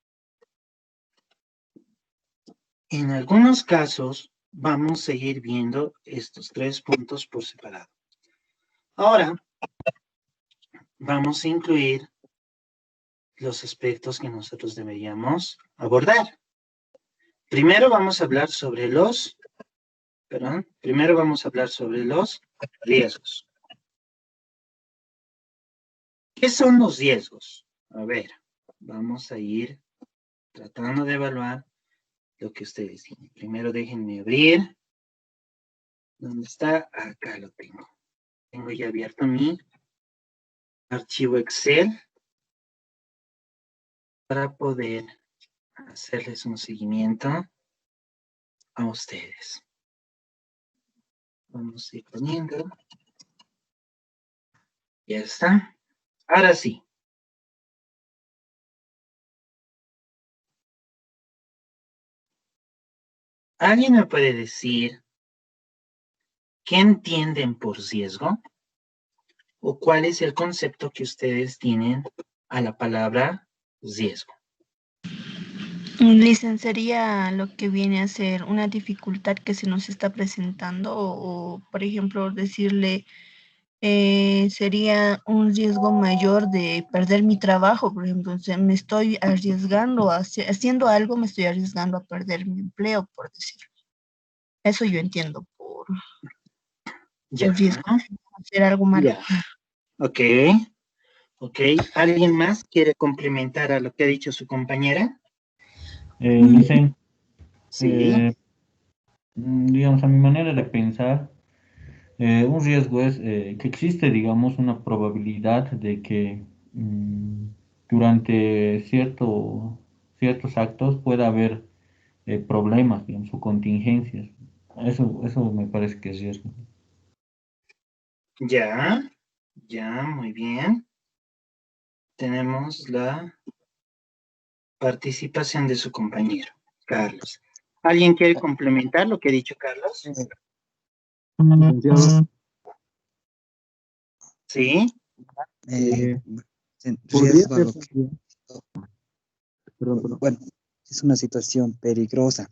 En algunos casos vamos a ir viendo estos 3 puntos por separado. Ahora vamos a incluir los aspectos que nosotros deberíamos abordar. Primero vamos a hablar sobre los riesgos. ¿Qué son los riesgos? A ver, vamos a ir tratando de evaluar lo que ustedes tienen. Primero déjenme abrir. ¿Dónde está? Acá lo tengo. Tengo ya abierto mi archivo Excel para poder hacerles un seguimiento a ustedes. Vamos a ir poniendo. Ya está. Ahora sí. ¿Alguien me puede decir qué entienden por riesgo? ¿O cuál es el concepto que ustedes tienen a la palabra riesgo? Sería lo que viene a ser una dificultad que se nos está presentando por ejemplo, decirle, sería un riesgo mayor de perder mi trabajo, por ejemplo, o sea, me estoy arriesgando, haciendo algo, me estoy arriesgando a perder mi empleo, por decirlo. Eso yo entiendo por riesgo, hacer algo malo. Ya. Ok. ¿Alguien más quiere complementar a lo que ha dicho su compañera? Dicen, Sí. digamos, a mi manera de pensar, un riesgo es que existe, digamos, una probabilidad de que durante ciertos actos pueda haber problemas, digamos, o contingencias. Eso me parece que es riesgo. Ya, muy bien. Tenemos la participación de su compañero, Carlos. ¿Alguien quiere complementar lo que ha dicho Carlos? Licenciado, Sí. podría Riesgo a ser lo que, también, perdón, bueno, es una situación peligrosa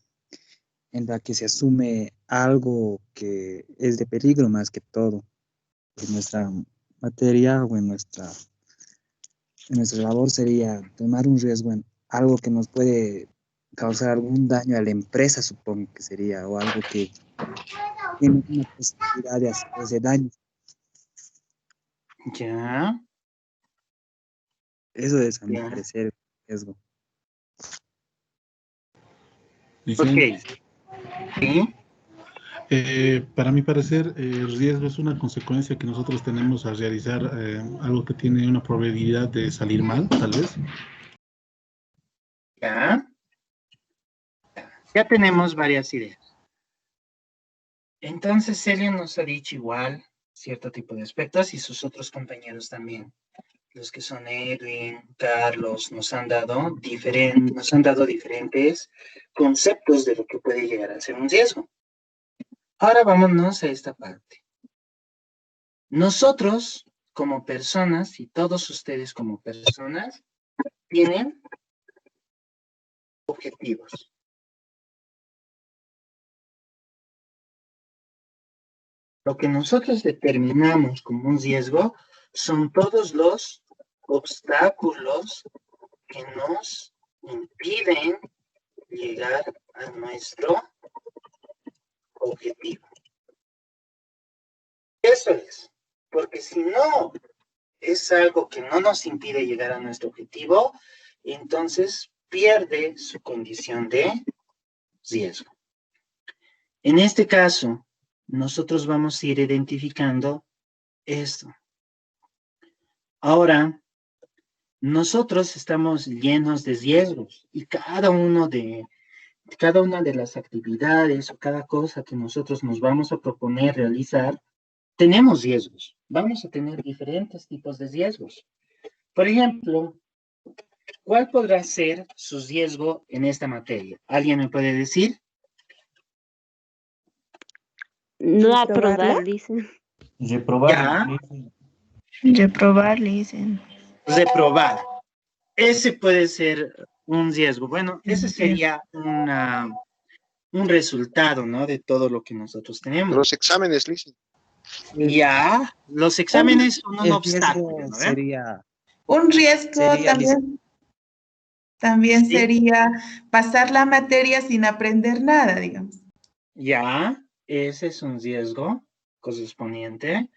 en la que se asume algo que es de peligro más que todo en nuestra materia o en nuestra labor sería tomar un riesgo en algo que nos puede causar algún daño a la empresa, supongo que sería, o algo que tiene una posibilidad de hacer ese daño. Ya. Eso es, a mi Ya. parecer, riesgo. Ok. Sí. Para mi parecer, el riesgo es una consecuencia que nosotros tenemos al realizar algo que tiene una probabilidad de salir mal, tal vez. Ya. Ya tenemos varias ideas. Entonces, Celia nos ha dicho igual cierto tipo de aspectos y sus otros compañeros también. Los que son Edwin, Carlos, nos han dado diferentes conceptos de lo que puede llegar a ser un riesgo. Ahora vámonos a esta parte. Nosotros, como personas, y todos ustedes como personas, tienen objetivos. Lo que nosotros determinamos como un riesgo son todos los obstáculos que nos impiden llegar a nuestro objetivo. Eso es, porque si no es algo que no nos impide llegar a nuestro objetivo, entonces pierde su condición de riesgo. En este caso, nosotros vamos a ir identificando esto. Ahora, nosotros estamos llenos de riesgos y cada uno de cada una de las actividades o cada cosa que nosotros nos vamos a proponer realizar, tenemos riesgos. Vamos a tener diferentes tipos de riesgos. Por ejemplo, ¿cuál podrá ser su riesgo en esta materia? ¿Alguien me puede decir? No aprobar, ¿Reprobarla? dicen. Reprobar, Ya. Reprobar, le dicen. Reprobar. Ese puede ser un riesgo. Bueno, ese sería un resultado, ¿no? De todo lo que nosotros tenemos. Los exámenes, Lisa. Ya, los exámenes son un El obstáculo, riesgo ¿no? sería, Un riesgo Sería también Sí. sería pasar la materia sin aprender nada, digamos. Ya, ese es un riesgo correspondiente.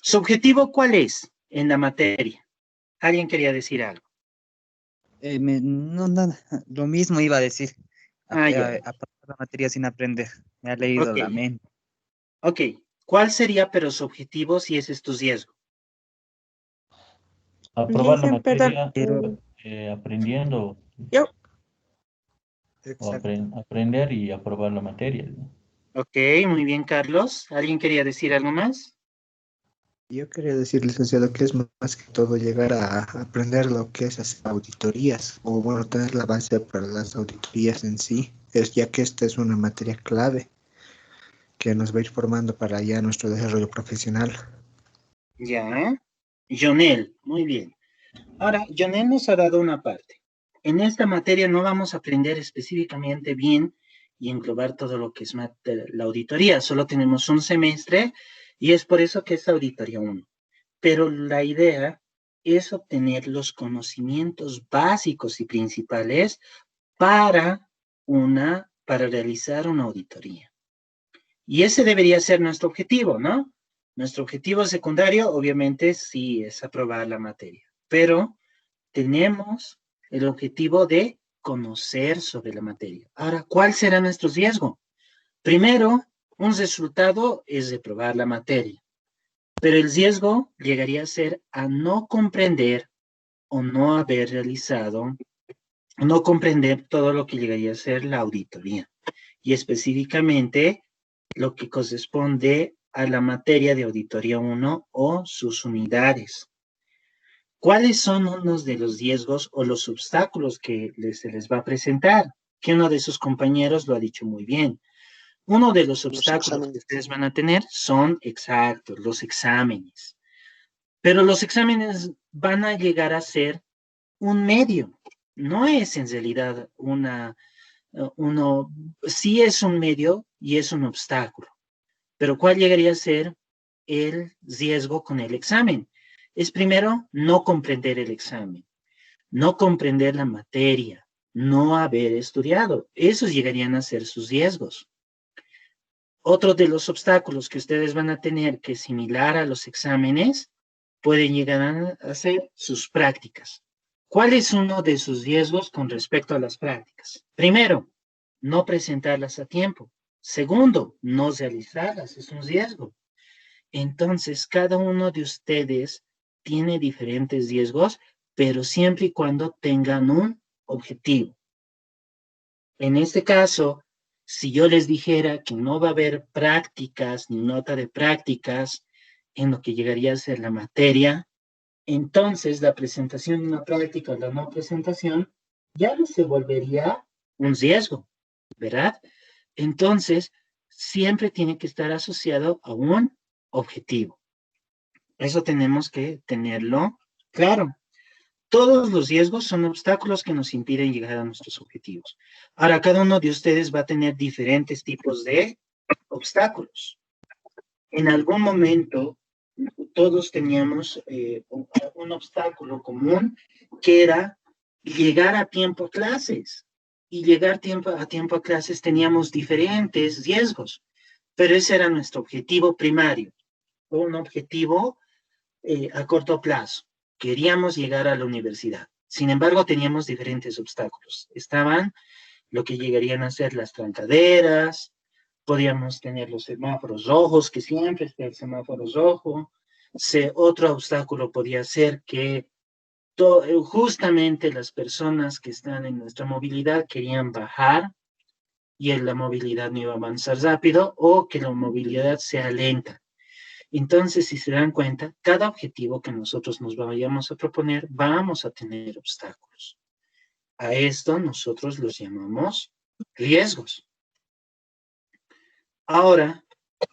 ¿Su objetivo cuál es en la materia? ¿Alguien quería decir algo? no, nada, lo mismo iba a decir, Ya. pasar la materia sin aprender, me ha leído Ok. la mente. Ok, ¿cuál sería pero su objetivo si ese es tu riesgo? Aprobar la Dicen, perdón. materia Pero aprendiendo Yo, o exacto. aprender y aprobar la materia. Ok, muy bien, Carlos. ¿Alguien quería decir algo más? Yo quería decir, licenciado, que es más que todo llegar a aprender lo que es hacer auditorías, o bueno, tener la base para las auditorías en sí, ya que esta es una materia clave que nos va a ir formando para ya nuestro desarrollo profesional. Ya. Jonel, muy bien. Ahora, Jonel nos ha dado una parte. En esta materia no vamos a aprender específicamente bien y englobar todo lo que es la auditoría. Solo tenemos un semestre y es por eso que es auditoría 1. Pero la idea es obtener los conocimientos básicos y principales para realizar una auditoría. Y ese debería ser nuestro objetivo, ¿no? Nuestro objetivo secundario, obviamente, sí es aprobar la materia, pero tenemos el objetivo de conocer sobre la materia. Ahora, ¿cuál será nuestro riesgo? Primero, un resultado es reprobar la materia, pero el riesgo llegaría a ser a no comprender o no haber realizado, no comprender todo lo que llegaría a ser la auditoría, y específicamente lo que corresponde a la materia de auditoría 1 o sus unidades. ¿Cuáles son unos de los riesgos o los obstáculos que se les va a presentar? Que uno de sus compañeros lo ha dicho muy bien. Uno de los obstáculos que ustedes van a tener son, exactos, los exámenes. Pero los exámenes van a llegar a ser un medio. No es en realidad sí es un medio y es un obstáculo. Pero ¿cuál llegaría a ser el riesgo con el examen? Es primero no comprender el examen, no comprender la materia, no haber estudiado. Esos llegarían a ser sus riesgos. Otro de los obstáculos que ustedes van a tener, que es similar a los exámenes, pueden llegar a ser sus prácticas. ¿Cuál es uno de sus riesgos con respecto a las prácticas? Primero, no presentarlas a tiempo. Segundo, no realizarlas, es un riesgo. Entonces, cada uno de ustedes tiene diferentes riesgos, pero siempre y cuando tengan un objetivo. En este caso, si yo les dijera que no va a haber prácticas ni nota de prácticas en lo que llegaría a ser la materia, entonces la presentación de una práctica o la no presentación ya no se volvería un riesgo, ¿verdad? Entonces, siempre tiene que estar asociado a un objetivo. Eso tenemos que tenerlo claro. Todos los riesgos son obstáculos que nos impiden llegar a nuestros objetivos. Ahora, cada uno de ustedes va a tener diferentes tipos de obstáculos. En algún momento, todos teníamos un obstáculo común, que era llegar a tiempo a clases. Y llegar a tiempo a clases teníamos diferentes riesgos, pero ese era nuestro objetivo primario, un objetivo a corto plazo. Queríamos llegar a la universidad. Sin embargo, teníamos diferentes obstáculos. Estaban lo que llegarían a ser las trancaderas, podíamos tener los semáforos rojos, que siempre está el semáforo rojo. Otro obstáculo podía ser que justamente las personas que están en nuestra movilidad querían bajar y en la movilidad no iba a avanzar rápido o que la movilidad sea lenta. Entonces, si se dan cuenta, cada objetivo que nosotros nos vayamos a proponer, vamos a tener obstáculos. A esto nosotros los llamamos riesgos. Ahora,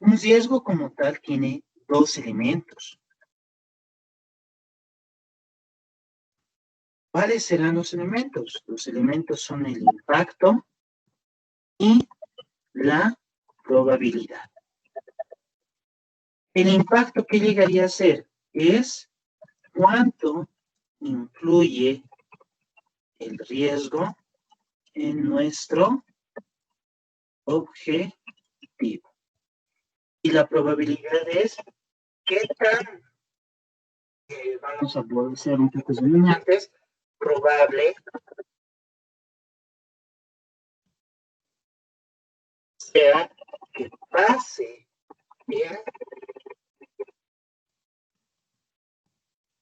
un riesgo como tal tiene dos elementos. ¿Cuáles serán los elementos? Los elementos son el impacto y la probabilidad. El impacto que llegaría a ser es cuánto influye el riesgo en nuestro objetivo. Y la probabilidad es qué tan, vamos a poder ser un poco dominantes, probable sea que pase el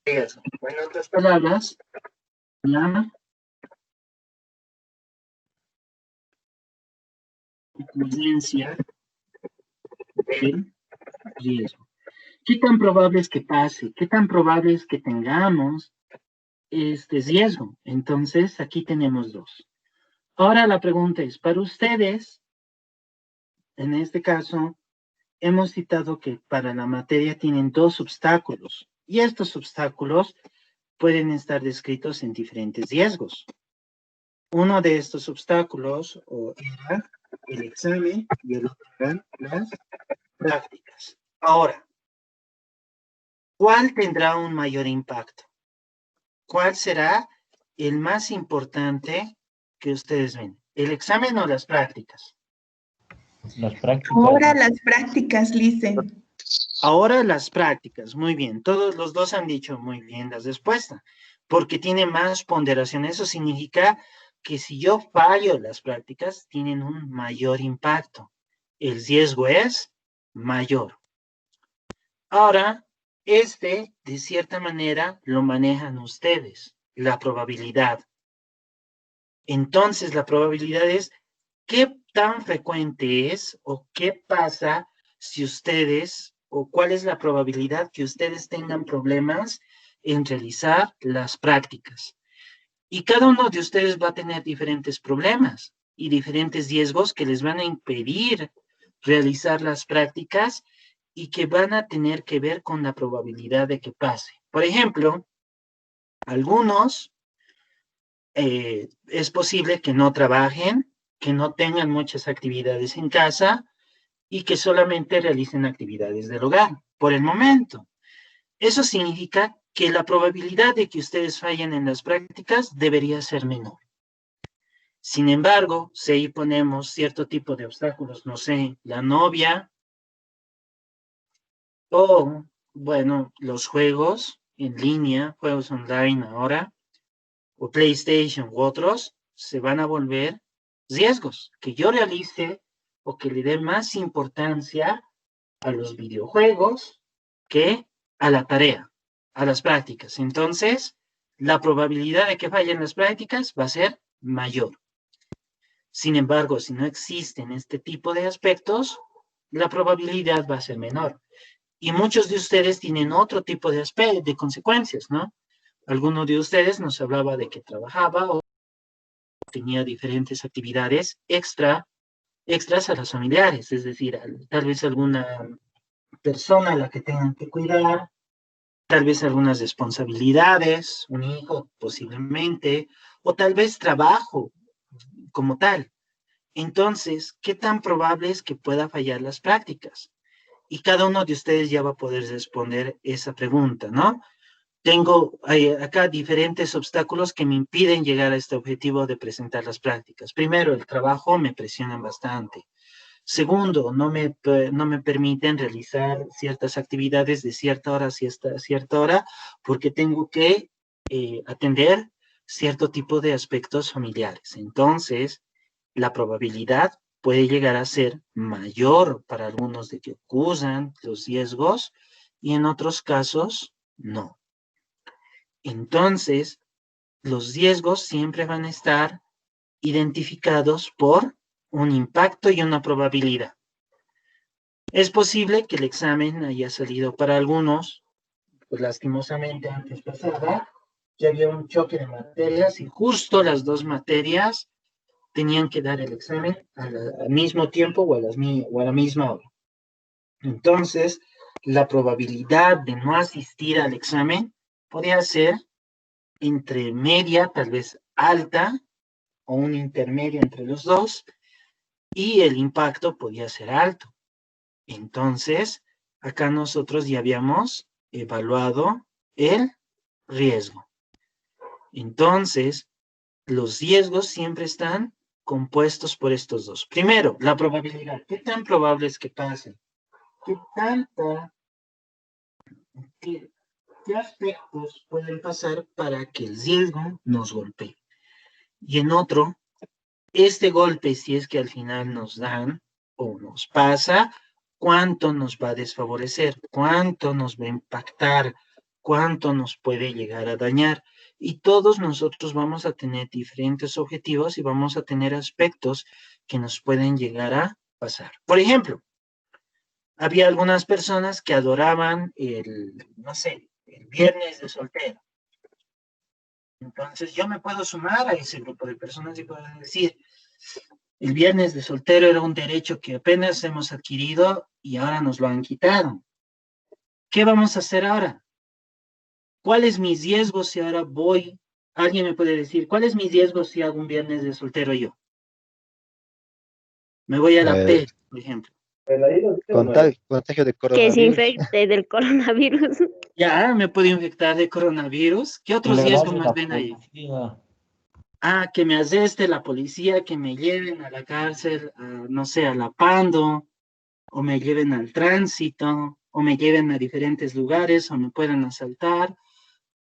riesgo. En otras palabras, la ocurrencia del riesgo. ¿Qué tan probable es que pase? ¿Qué tan probable es que tengamos este riesgo? Entonces, aquí tenemos dos. Ahora la pregunta es, para ustedes, en este caso, hemos citado que para la materia tienen dos obstáculos, y estos obstáculos pueden estar descritos en diferentes riesgos. Uno de estos obstáculos era el examen y el otro eran las prácticas. Ahora, ¿cuál tendrá un mayor impacto? ¿Cuál será el más importante que ustedes ven? ¿El examen o las prácticas? Las prácticas. Ahora las prácticas, Licen. Ahora las prácticas, muy bien. Todos los dos han dicho muy bien la respuesta, porque tiene más ponderación. Eso significa que si yo fallo las prácticas, tienen un mayor impacto. El riesgo es mayor. Ahora, de cierta manera, lo manejan ustedes, la probabilidad. Entonces, la probabilidad es qué tan frecuente es o qué pasa si ustedes, o cuál es la probabilidad que ustedes tengan problemas en realizar las prácticas. Y cada uno de ustedes va a tener diferentes problemas y diferentes riesgos que les van a impedir realizar las prácticas y que van a tener que ver con la probabilidad de que pase. Por ejemplo, algunos es posible que no trabajen, que no tengan muchas actividades en casa y que solamente realicen actividades del hogar por el momento. Eso significa que la probabilidad de que ustedes fallen en las prácticas debería ser menor. Sin embargo, si ahí ponemos cierto tipo de obstáculos, no sé, la novia o, bueno, los juegos en línea, juegos online ahora, o PlayStation u otros, se van a volver riesgos que yo realice o que le dé más importancia a los videojuegos que a la tarea, a las prácticas. Entonces, la probabilidad de que fallen las prácticas va a ser mayor. Sin embargo, si no existen este tipo de aspectos, la probabilidad va a ser menor. Y muchos de ustedes tienen otro tipo de consecuencias, ¿no? Alguno de ustedes nos hablaba de que trabajaba o tenía diferentes actividades extras a las familiares, es decir, tal vez alguna persona a la que tengan que cuidar, tal vez algunas responsabilidades, un hijo posiblemente, o tal vez trabajo como tal. Entonces, ¿qué tan probable es que pueda fallar las prácticas? Y cada uno de ustedes ya va a poder responder esa pregunta, ¿no? Tengo acá diferentes obstáculos que me impiden llegar a este objetivo de presentar las prácticas. Primero, el trabajo me presionan bastante. Segundo, no me permiten realizar ciertas actividades de cierta hora a cierta hora porque tengo que atender cierto tipo de aspectos familiares. Entonces, la probabilidad puede llegar a ser mayor para algunos de que ocurran los riesgos y en otros casos no. Entonces, los riesgos siempre van a estar identificados por un impacto y una probabilidad. Es posible que el examen haya salido para algunos, pues lastimosamente antes pasada, ya había un choque de materias y justo las dos materias tenían que dar el examen al mismo tiempo o a la misma hora. Entonces, la probabilidad de no asistir al examen podía ser entre media, tal vez alta, o un intermedio entre los dos, y el impacto podía ser alto. Entonces, acá nosotros ya habíamos evaluado el riesgo. Entonces, los riesgos siempre están compuestos por estos dos. Primero, la probabilidad. ¿Qué tan probable es que pase? ¿Qué aspectos pueden pasar para que el riesgo nos golpee? Y en otro, este golpe, si es que al final nos dan o nos pasa, ¿cuánto nos va a desfavorecer? ¿Cuánto nos va a impactar? ¿Cuánto nos puede llegar a dañar? Y todos nosotros vamos a tener diferentes objetivos y vamos a tener aspectos que nos pueden llegar a pasar. Por ejemplo, había algunas personas que adoraban no sé, el viernes de soltero. Entonces yo me puedo sumar a ese grupo de personas y puedo decir, el viernes de soltero era un derecho que apenas hemos adquirido y ahora nos lo han quitado. ¿Qué vamos a hacer ahora? ¿Cuál es mi riesgo si ahora voy? Alguien me puede decir, ¿cuál es mi riesgo si hago un viernes de soltero yo? Me voy a la P, por ejemplo. Contagio de Que se coronavirus. infecte del coronavirus. Ya, me puedo infectar de coronavirus. ¿Qué otros Le riesgos dañe más la ven ahí? policía. Ah, que me arreste la policía, que me lleven a la cárcel, no sé, a la Pando, o me lleven al tránsito, o me lleven a diferentes lugares, o me puedan asaltar.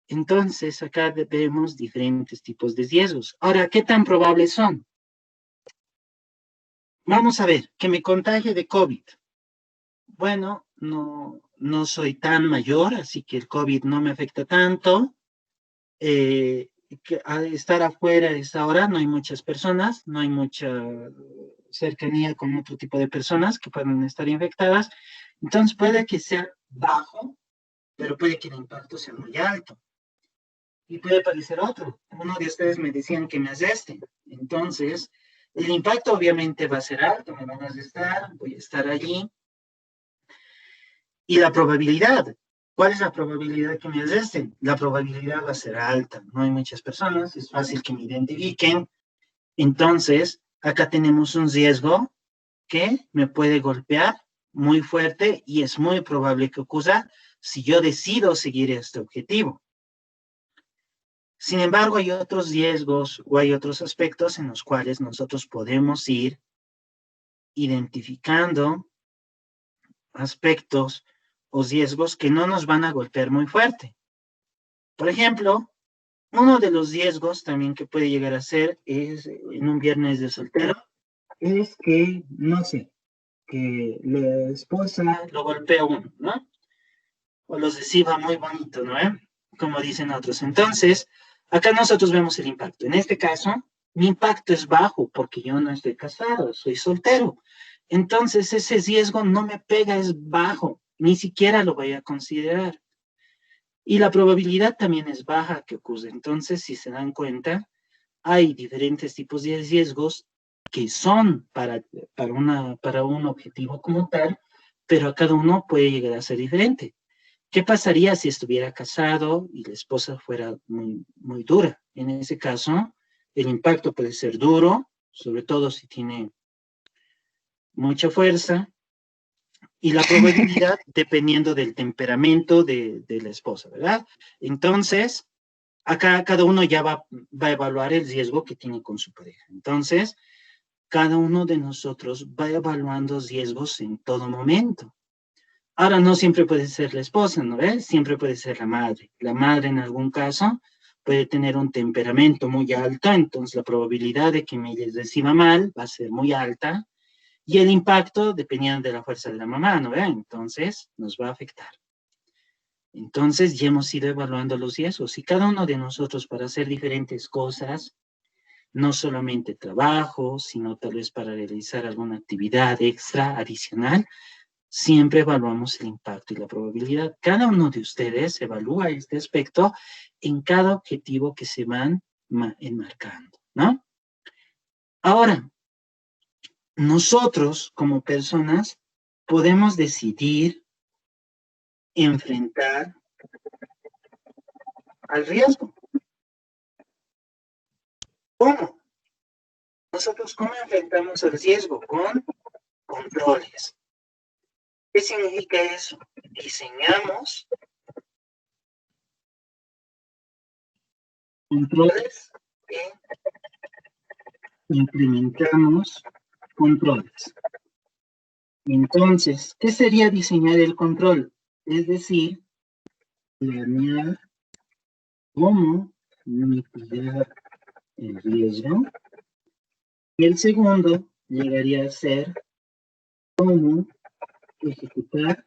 Entonces, acá vemos diferentes tipos de riesgos. Ahora, ¿qué tan probables son? Vamos a ver, que me contagie de COVID. Bueno, no soy tan mayor, así que el COVID no me afecta tanto. Que al estar afuera a esta hora no hay muchas personas, no hay mucha cercanía con otro tipo de personas que puedan estar infectadas. Entonces puede que sea bajo, pero puede que el impacto sea muy alto. Y puede parecer otro. Uno de ustedes me decían que me arresten. Entonces, el impacto obviamente va a ser alto, me van a arrestar, voy a estar allí. Y la probabilidad, ¿cuál es la probabilidad que me arresten? La probabilidad va a ser alta, no hay muchas personas, es fácil que me identifiquen. Entonces, acá tenemos un riesgo que me puede golpear muy fuerte y es muy probable que ocurra si yo decido seguir este objetivo. Sin embargo, hay otros riesgos o hay otros aspectos en los cuales nosotros podemos ir identificando aspectos o riesgos que no nos van a golpear muy fuerte. Por ejemplo, uno de los riesgos también que puede llegar a ser es en un viernes de soltero, es que, no sé, que la esposa lo golpea a uno, ¿no? O los reciba muy bonito, ¿no? Como dicen otros. Entonces, acá nosotros vemos el impacto. En este caso, mi impacto es bajo porque yo no estoy casado, soy soltero. Entonces, ese riesgo no me pega, es bajo. Ni siquiera lo voy a considerar. Y la probabilidad también es baja que ocurra. Entonces, si se dan cuenta, hay diferentes tipos de riesgos que son para un objetivo como tal, pero a cada uno puede llegar a ser diferente. ¿Qué pasaría si estuviera casado y la esposa fuera muy, muy dura? En ese caso, el impacto puede ser duro, sobre todo si tiene mucha fuerza, y la probabilidad dependiendo del temperamento de la esposa, ¿verdad? Entonces, acá cada uno ya va a evaluar el riesgo que tiene con su pareja. Entonces, cada uno de nosotros va evaluando riesgos en todo momento. Ahora, no siempre puede ser la esposa, ¿no ves? Siempre puede ser la madre. La madre, en algún caso, puede tener un temperamento muy alto, entonces la probabilidad de que me les reciba mal va a ser muy alta, y el impacto, dependiendo de la fuerza de la mamá, ¿no ves? Entonces, nos va a afectar. Entonces, ya hemos ido evaluando los riesgos, y cada uno de nosotros, para hacer diferentes cosas, no solamente trabajo, sino tal vez para realizar alguna actividad extra, adicional, siempre evaluamos el impacto y la probabilidad. Cada uno de ustedes evalúa este aspecto en cada objetivo que se van enmarcando, ¿no? Ahora, nosotros como personas podemos decidir enfrentar al riesgo. ¿Cómo? Nosotros, ¿cómo enfrentamos el riesgo? Con controles. ¿Qué significa eso? Diseñamos controles e implementamos controles. Entonces, ¿qué sería diseñar el control? Es decir, planear cómo mitigar el riesgo. Y el segundo llegaría a ser cómo ejecutar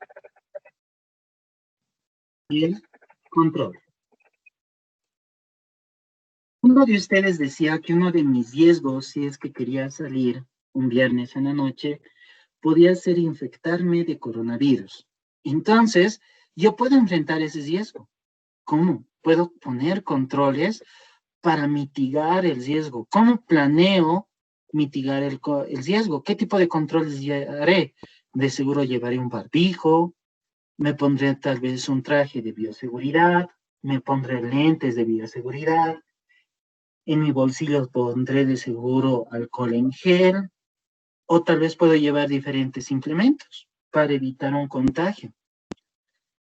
el control. Uno de ustedes decía que uno de mis riesgos, si es que quería salir un viernes en la noche, podía ser infectarme de coronavirus. Entonces, yo puedo enfrentar ese riesgo. ¿Cómo? Puedo poner controles para mitigar el riesgo. ¿Cómo planeo mitigar el riesgo? ¿Qué tipo de controles haré? De seguro llevaré un barbijo, me pondré tal vez un traje de bioseguridad, me pondré lentes de bioseguridad, en mi bolsillo pondré de seguro alcohol en gel, o tal vez puedo llevar diferentes implementos para evitar un contagio.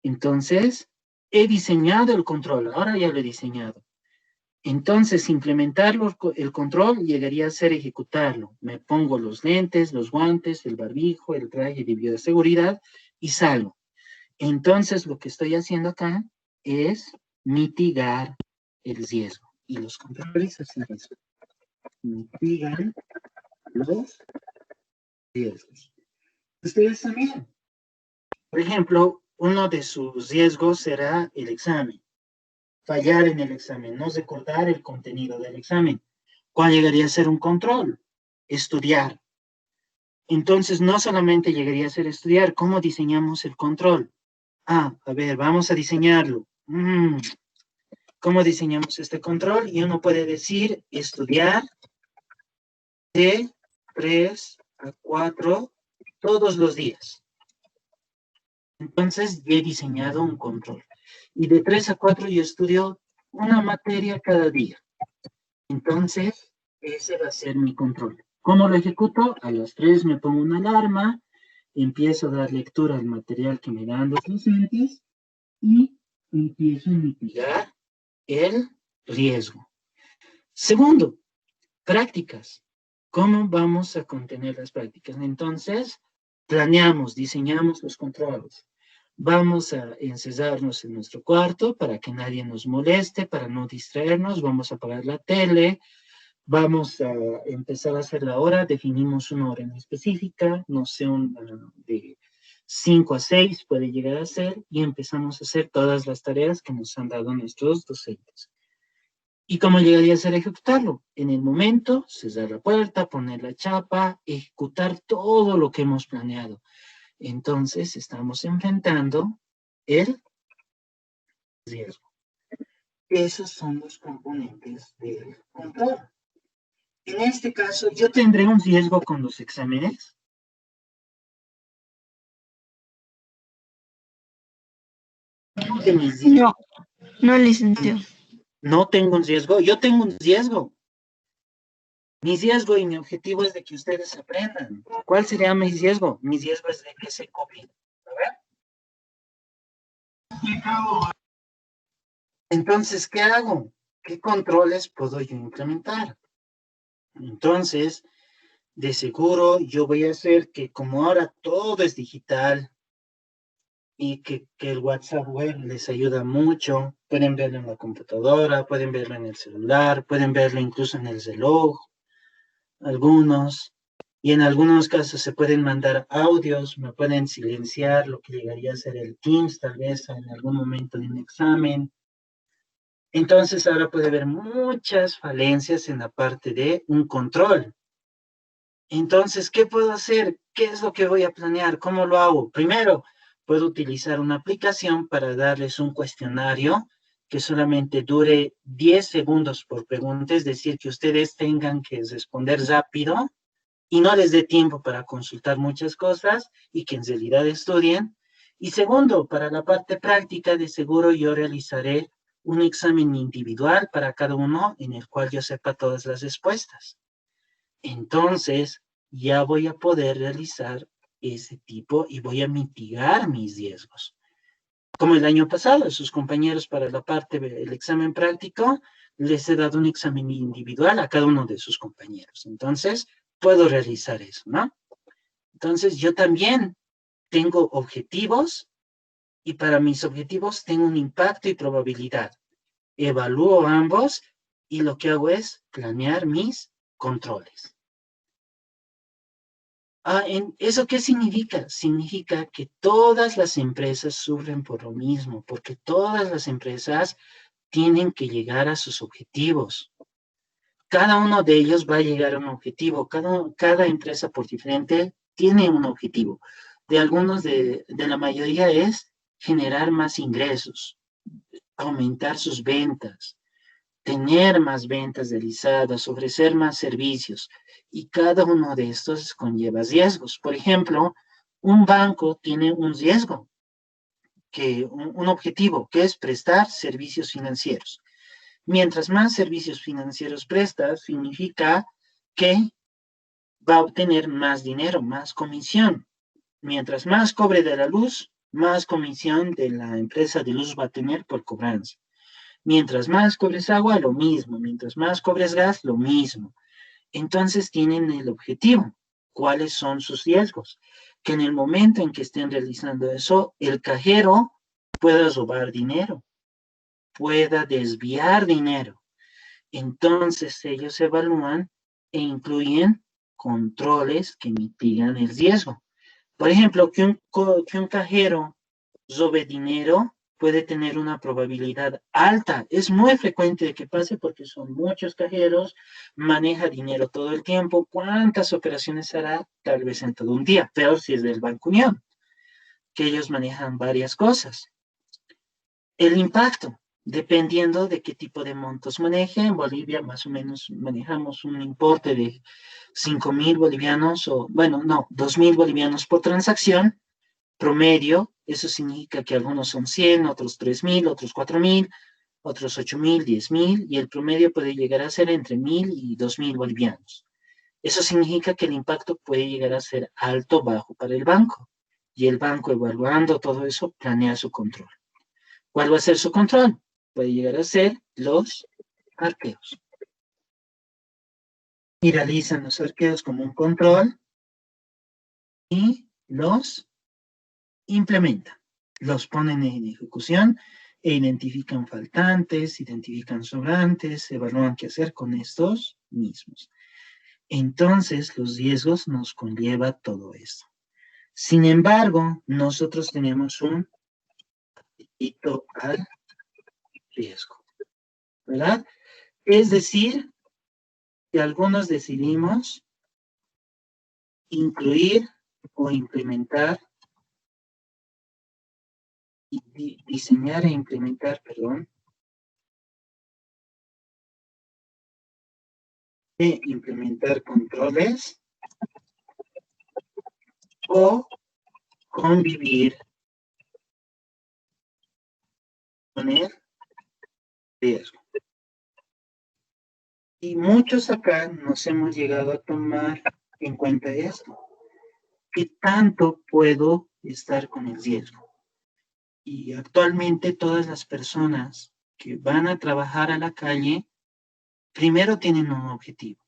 Entonces, he diseñado el control, ahora ya lo he diseñado. Entonces, implementar el control llegaría a ser ejecutarlo. Me pongo los lentes, los guantes, el barbijo, el traje de bioseguridad y salgo. Entonces, lo que estoy haciendo acá es mitigar el riesgo. Y los controles hacen eso. Mitigan los riesgos. Ustedes también. Por ejemplo, uno de sus riesgos será el examen. Fallar en el examen, no recordar el contenido del examen. ¿Cuál llegaría a ser un control? Estudiar. Entonces, no solamente llegaría a ser estudiar, ¿cómo diseñamos el control? A ver, vamos a diseñarlo. ¿Cómo diseñamos este control? Y uno puede decir estudiar de 3 a 4 todos los días. Entonces, ya he diseñado un control. Y de 3 a 4 yo estudio una materia cada día. Entonces, ese va a ser mi control. ¿Cómo lo ejecuto? A las 3 me pongo una alarma, empiezo a dar lectura al material que me dan los docentes y empiezo a mitigar el riesgo. Segundo, prácticas. ¿Cómo vamos a contener las prácticas? Entonces, planeamos, diseñamos los controles. Vamos a encerrarnos en nuestro cuarto para que nadie nos moleste, para no distraernos. Vamos a apagar la tele. Vamos a empezar a hacer la hora. Definimos una hora en específica. No sé, de 5 a 6 puede llegar a ser. Y empezamos a hacer todas las tareas que nos han dado nuestros docentes. ¿Y cómo llegaría a ser ejecutarlo? En el momento, cerrar la puerta, poner la chapa, ejecutar todo lo que hemos planeado. Entonces, estamos enfrentando el riesgo. Esos son los componentes del control. En este caso, ¿yo tendré un riesgo con los exámenes? No, licenciado. No tengo un riesgo, yo tengo un riesgo. Mi riesgo y mi objetivo es de que ustedes aprendan. ¿Cuál sería mi riesgo? Mi riesgo es de que se copien. Entonces, ¿qué hago? ¿Qué controles puedo yo implementar? Entonces, de seguro yo voy a hacer que como ahora todo es digital y que el WhatsApp web les ayuda mucho, pueden verlo en la computadora, pueden verlo en el celular, pueden verlo incluso en el reloj, algunos, y en algunos casos se pueden mandar audios, me pueden silenciar lo que llegaría a ser el Teams, tal vez en algún momento de un examen. Entonces ahora puede haber muchas falencias en la parte de un control. Entonces, ¿qué puedo hacer? ¿Qué es lo que voy a planear? ¿Cómo lo hago? Primero, puedo utilizar una aplicación para darles un cuestionario que solamente dure 10 segundos por pregunta, es decir, que ustedes tengan que responder rápido y no les dé tiempo para consultar muchas cosas y que en realidad estudien. Y segundo, para la parte práctica, de seguro yo realizaré un examen individual para cada uno en el cual yo sepa todas las respuestas. Entonces, ya voy a poder realizar ese tipo y voy a mitigar mis riesgos. Como el año pasado, sus compañeros para la parte del examen práctico, les he dado un examen individual a cada uno de sus compañeros. Entonces, puedo realizar eso, ¿no? Entonces, yo también tengo objetivos y para mis objetivos tengo un impacto y probabilidad. Evalúo ambos y lo que hago es planear mis controles. ¿Eso qué significa? Significa que todas las empresas sufren por lo mismo, porque todas las empresas tienen que llegar a sus objetivos. Cada uno de ellos va a llegar a un objetivo. Cada empresa por diferente tiene un objetivo. De algunos, de la mayoría es generar más ingresos, aumentar sus ventas, tener más ventas realizadas, ofrecer más servicios. Y cada uno de estos conlleva riesgos. Por ejemplo, un banco tiene un riesgo, un objetivo, que es prestar servicios financieros. Mientras más servicios financieros presta, significa que va a obtener más dinero, más comisión. Mientras más cobre de la luz, más comisión de la empresa de luz va a tener por cobranza. Mientras más cobres agua, lo mismo. Mientras más cobres gas, lo mismo. Entonces tienen el objetivo. ¿Cuáles son sus riesgos? Que en el momento en que estén realizando eso, el cajero pueda robar dinero, pueda desviar dinero. Entonces ellos evalúan e incluyen controles que mitigan el riesgo. Por ejemplo, que un cajero robe dinero puede tener una probabilidad alta. Es muy frecuente que pase porque son muchos cajeros, maneja dinero todo el tiempo. ¿Cuántas operaciones hará? Tal vez en todo un día. Peor si es del Banco Unión, que ellos manejan varias cosas. El impacto, dependiendo de qué tipo de montos maneje. En Bolivia más o menos manejamos un importe de 5.000 bolivianos o, bueno, no, 2.000 bolivianos por transacción promedio. Eso significa que algunos son 100, otros 3.000, otros 4.000, otros 8.000, 10.000, y el promedio puede llegar a ser entre 1.000 y 2.000 bolivianos. Eso significa que el impacto puede llegar a ser alto o bajo para el banco, y el banco, evaluando todo eso, planea su control. ¿Cuál va a ser su control? Puede llegar a ser los arqueos. Y realizan los arqueos como un control y los implementan. Los ponen en ejecución e identifican faltantes, identifican sobrantes, evalúan qué hacer con estos mismos. Entonces, los riesgos nos conlleva todo esto. Sin embargo, nosotros tenemos un apetito al riesgo, ¿verdad? Es decir, que algunos decidimos incluir o implementar, diseñar e implementar, perdón, implementar controles o convivir con el riesgo. Y muchos acá nos hemos llegado a tomar en cuenta esto. ¿Qué tanto puedo estar con el riesgo? Y actualmente todas las personas que van a trabajar a la calle, primero tienen un objetivo.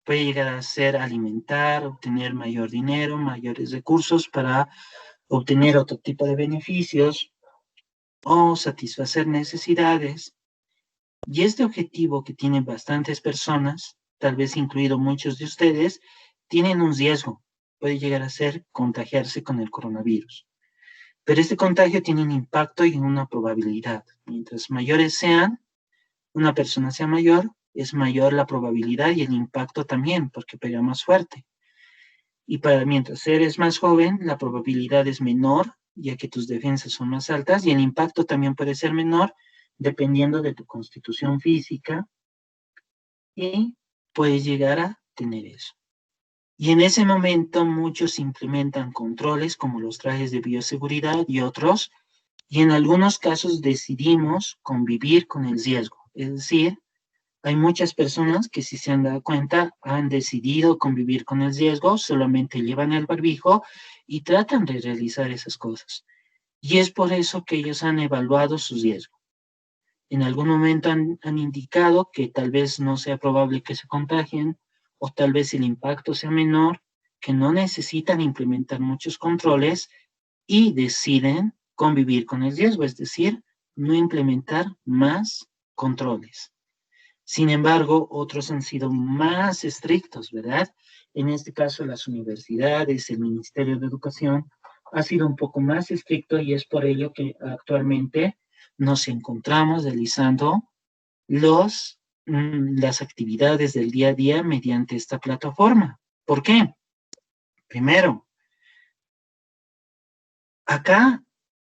Puede llegar a ser alimentar, obtener mayor dinero, mayores recursos para obtener otro tipo de beneficios o satisfacer necesidades. Y este objetivo que tienen bastantes personas, tal vez incluido muchos de ustedes, tienen un riesgo. Puede llegar a ser contagiarse con el coronavirus. Pero este contagio tiene un impacto y una probabilidad. Mientras mayores sean, una persona sea mayor, es mayor la probabilidad y el impacto también, porque pega más fuerte. Y mientras eres más joven, la probabilidad es menor, ya que tus defensas son más altas, y el impacto también puede ser menor, dependiendo de tu constitución física, y puedes llegar a tener eso. Y en ese momento muchos implementan controles como los trajes de bioseguridad y otros, y en algunos casos decidimos convivir con el riesgo. Es decir, hay muchas personas que, si se han dado cuenta, han decidido convivir con el riesgo, solamente llevan el barbijo y tratan de realizar esas cosas. Y es por eso que ellos han evaluado su riesgo. En algún momento han indicado que tal vez no sea probable que se contagien, o tal vez el impacto sea menor, que no necesitan implementar muchos controles y deciden convivir con el riesgo, es decir, no implementar más controles. Sin embargo, otros han sido más estrictos, ¿verdad? En este caso, las universidades, el Ministerio de Educación, ha sido un poco más estricto, y es por ello que actualmente nos encontramos realizando las actividades del día a día mediante esta plataforma. ¿Por qué? Primero, acá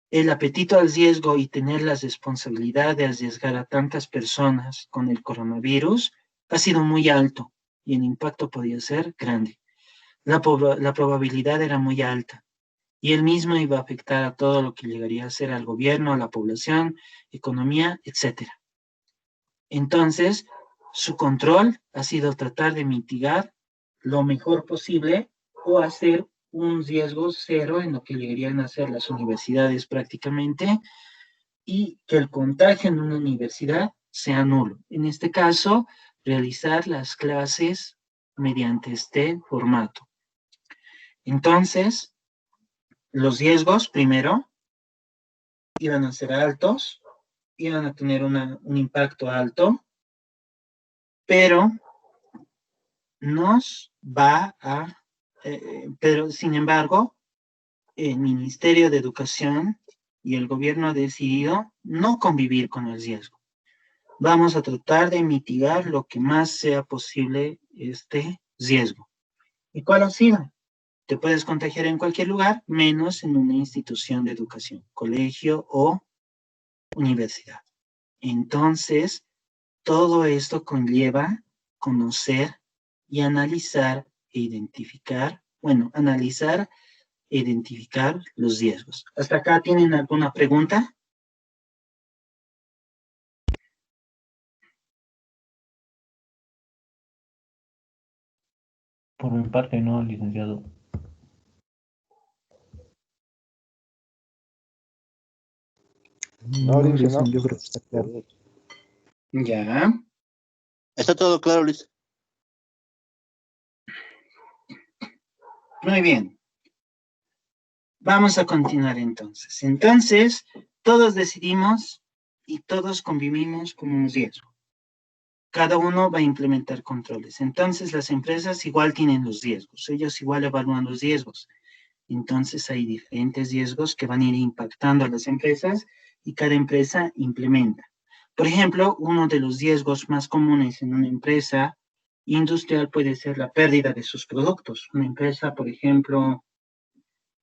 el apetito al riesgo y tener la responsabilidad de arriesgar a tantas personas con el coronavirus ha sido muy alto, y el impacto podía ser grande. La probabilidad era muy alta, y él mismo iba a afectar a todo lo que llegaría a ser al gobierno, a la población, economía, etc. Entonces, su control ha sido tratar de mitigar lo mejor posible, o hacer un riesgo cero en lo que llegarían a ser las universidades prácticamente, y que el contagio en una universidad sea nulo. En este caso, realizar las clases mediante este formato. Entonces, los riesgos, primero, iban a ser altos, iban a tener un impacto alto, pero pero sin embargo, el Ministerio de Educación y el gobierno ha decidido no convivir con el riesgo. Vamos a tratar de mitigar lo que más sea posible este riesgo. ¿Y cuál ha sido? Te puedes contagiar en cualquier lugar, menos en una institución de educación, colegio o universidad. Entonces, todo esto conlleva conocer y analizar e identificar, analizar e identificar los riesgos. ¿Hasta acá tienen alguna pregunta? Por mi parte, no, licenciado. No, dice, Luis, no. yo creo que está claro. Ya. Está todo claro, Luis. Muy bien. Vamos a continuar entonces. Entonces, todos decidimos y todos convivimos con un riesgo. Cada uno va a implementar controles. Entonces, las empresas igual tienen los riesgos. Ellos igual evalúan los riesgos. Entonces, hay diferentes riesgos que van a ir impactando a las empresas, y cada empresa implementa. Por ejemplo, uno de los riesgos más comunes en una empresa industrial puede ser la pérdida de sus productos. Una empresa, por ejemplo,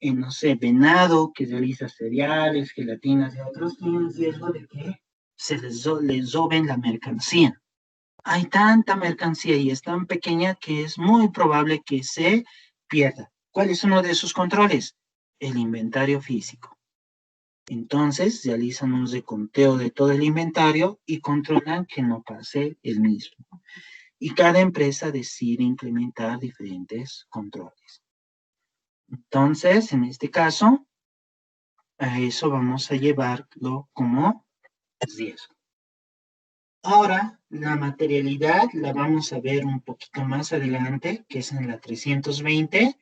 no sé, Venado, que realiza cereales, gelatinas y otros, tienen el riesgo de que se les roben la mercancía. Hay tanta mercancía y es tan pequeña que es muy probable que se pierda. ¿Cuál es uno de esos controles? El inventario físico. Entonces realizan un reconteo de todo el inventario y controlan que no pase el mismo. Y cada empresa decide implementar diferentes controles. Entonces, en este caso, a eso vamos a llevarlo como riesgo. Ahora, la materialidad la vamos a ver un poquito más adelante, que es en la 320.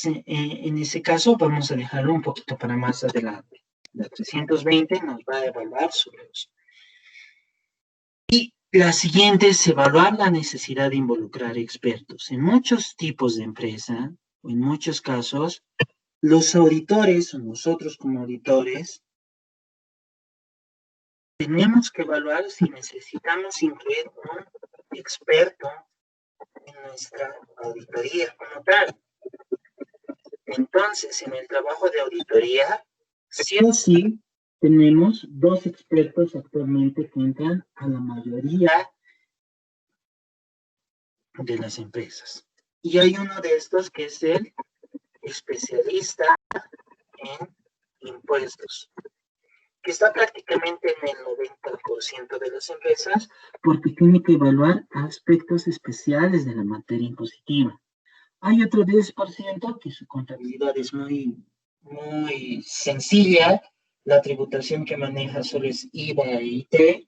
En ese caso, vamos a dejarlo un poquito para más adelante. La 320 nos va a evaluar sobre eso. Y la siguiente es evaluar la necesidad de involucrar expertos. En muchos tipos de empresa, o en muchos casos, Los auditores, o nosotros como auditores, tenemos que evaluar si necesitamos incluir un experto en nuestra auditoría como tal. Entonces, en el trabajo de auditoría, sí o sí, tenemos 2 expertos actualmente que entran a la mayoría de las empresas. Y hay uno de estos que es el especialista en impuestos, que está prácticamente en el 90% de las empresas, porque tiene que evaluar aspectos especiales de la materia impositiva. Hay otro 10% que su contabilidad es muy sencilla. La tributación que maneja solo es IVA y IT,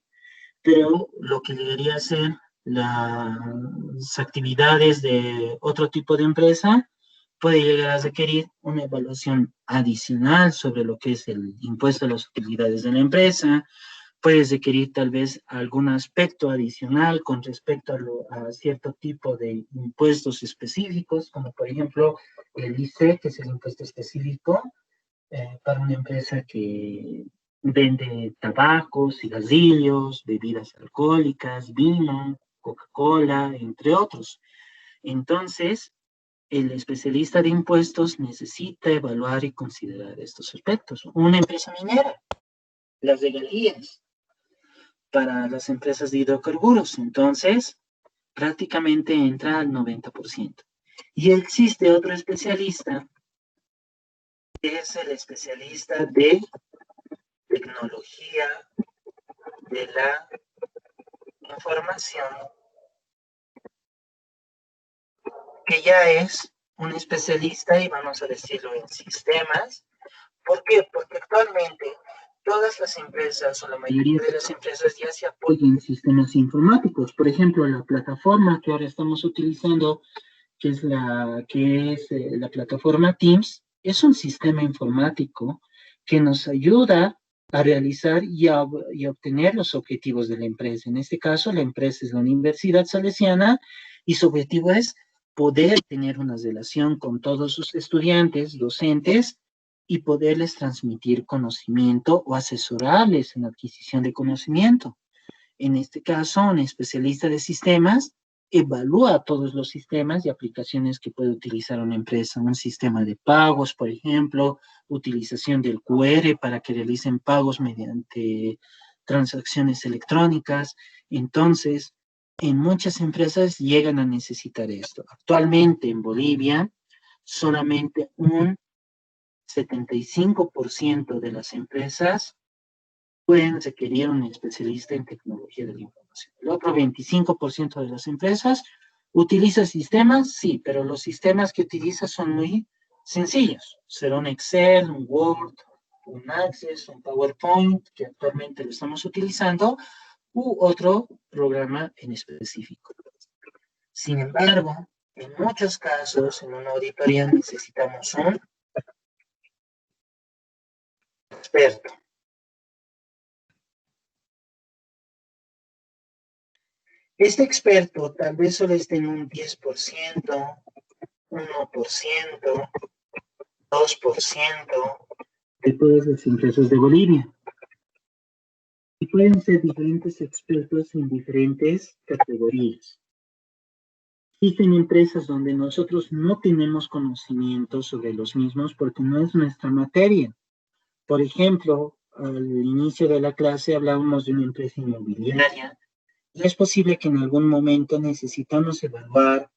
pero lo que debería ser las actividades de otro tipo de empresa puede llegar a requerir una evaluación adicional sobre lo que es el impuesto a las utilidades de la empresa. Puedes requerir tal vez algún aspecto adicional con respecto a cierto tipo de impuestos específicos, como por ejemplo el IC, que es el impuesto específico para una empresa que vende tabacos, cigarrillos, bebidas alcohólicas, vino, Coca-Cola, entre otros. Entonces, el especialista de impuestos necesita evaluar y considerar estos aspectos. Una empresa minera, las regalías para las empresas de hidrocarburos. Entonces, prácticamente entra al 90%. Y existe otro especialista, que es el especialista de tecnología de la información, que ya es un especialista, y vamos a decirlo, en sistemas. ¿Por qué? Porque actualmente todas las empresas o la mayoría de las empresas ya se apoyan en sistemas informáticos. Por ejemplo, la plataforma que ahora estamos utilizando, que es la plataforma Teams, es un sistema informático que nos ayuda a realizar y a obtener los objetivos de la empresa. En este caso, la empresa es la Universidad Salesiana y su objetivo es poder tener una relación con todos sus estudiantes, docentes, y poderles transmitir conocimiento o asesorarles en la adquisición de conocimiento. En este caso, un especialista de sistemas evalúa todos los sistemas y aplicaciones que puede utilizar una empresa. Un sistema de pagos, por ejemplo, utilización del QR para que realicen pagos mediante transacciones electrónicas. Entonces, en muchas empresas llegan a necesitar esto. Actualmente en Bolivia, solamente un 75% de las empresas pueden requerir un especialista en tecnología de la información. El otro 25% de las empresas utiliza sistemas, sí, pero los sistemas que utiliza son muy sencillos. Será un Excel, un Word, un Access, un PowerPoint, que actualmente lo estamos utilizando, u otro programa en específico. Sin embargo, en muchos casos, en una auditoría necesitamos un experto. Este experto tal vez solo esté en un 10%, 1%, 2% de todas las empresas de Bolivia. Y pueden ser diferentes expertos en diferentes categorías. Existen empresas donde nosotros no tenemos conocimiento sobre los mismos porque no es nuestra materia. Por ejemplo, al inicio de la clase hablábamos de una empresa inmobiliaria. Y es posible que en algún momento necesitemos evaluar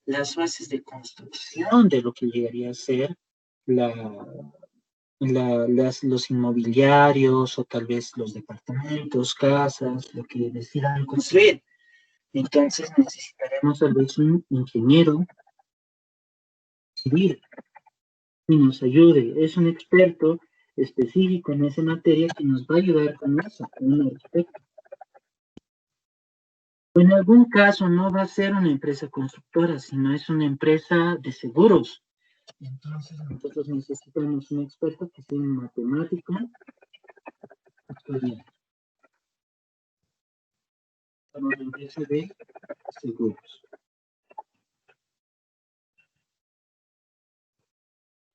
las bases de construcción de lo que llegaría a ser los inmobiliarios o tal vez los departamentos, casas, lo que decidan construir. Entonces necesitaremos tal vez un ingeniero civil que nos ayude. Es un experto específico en esa materia que nos va a ayudar con eso, con un arquitecto. En algún caso no va a ser una empresa constructora, sino es una empresa de seguros. Entonces nosotros necesitamos un experto que sea un matemático actuarial para una empresa de seguros.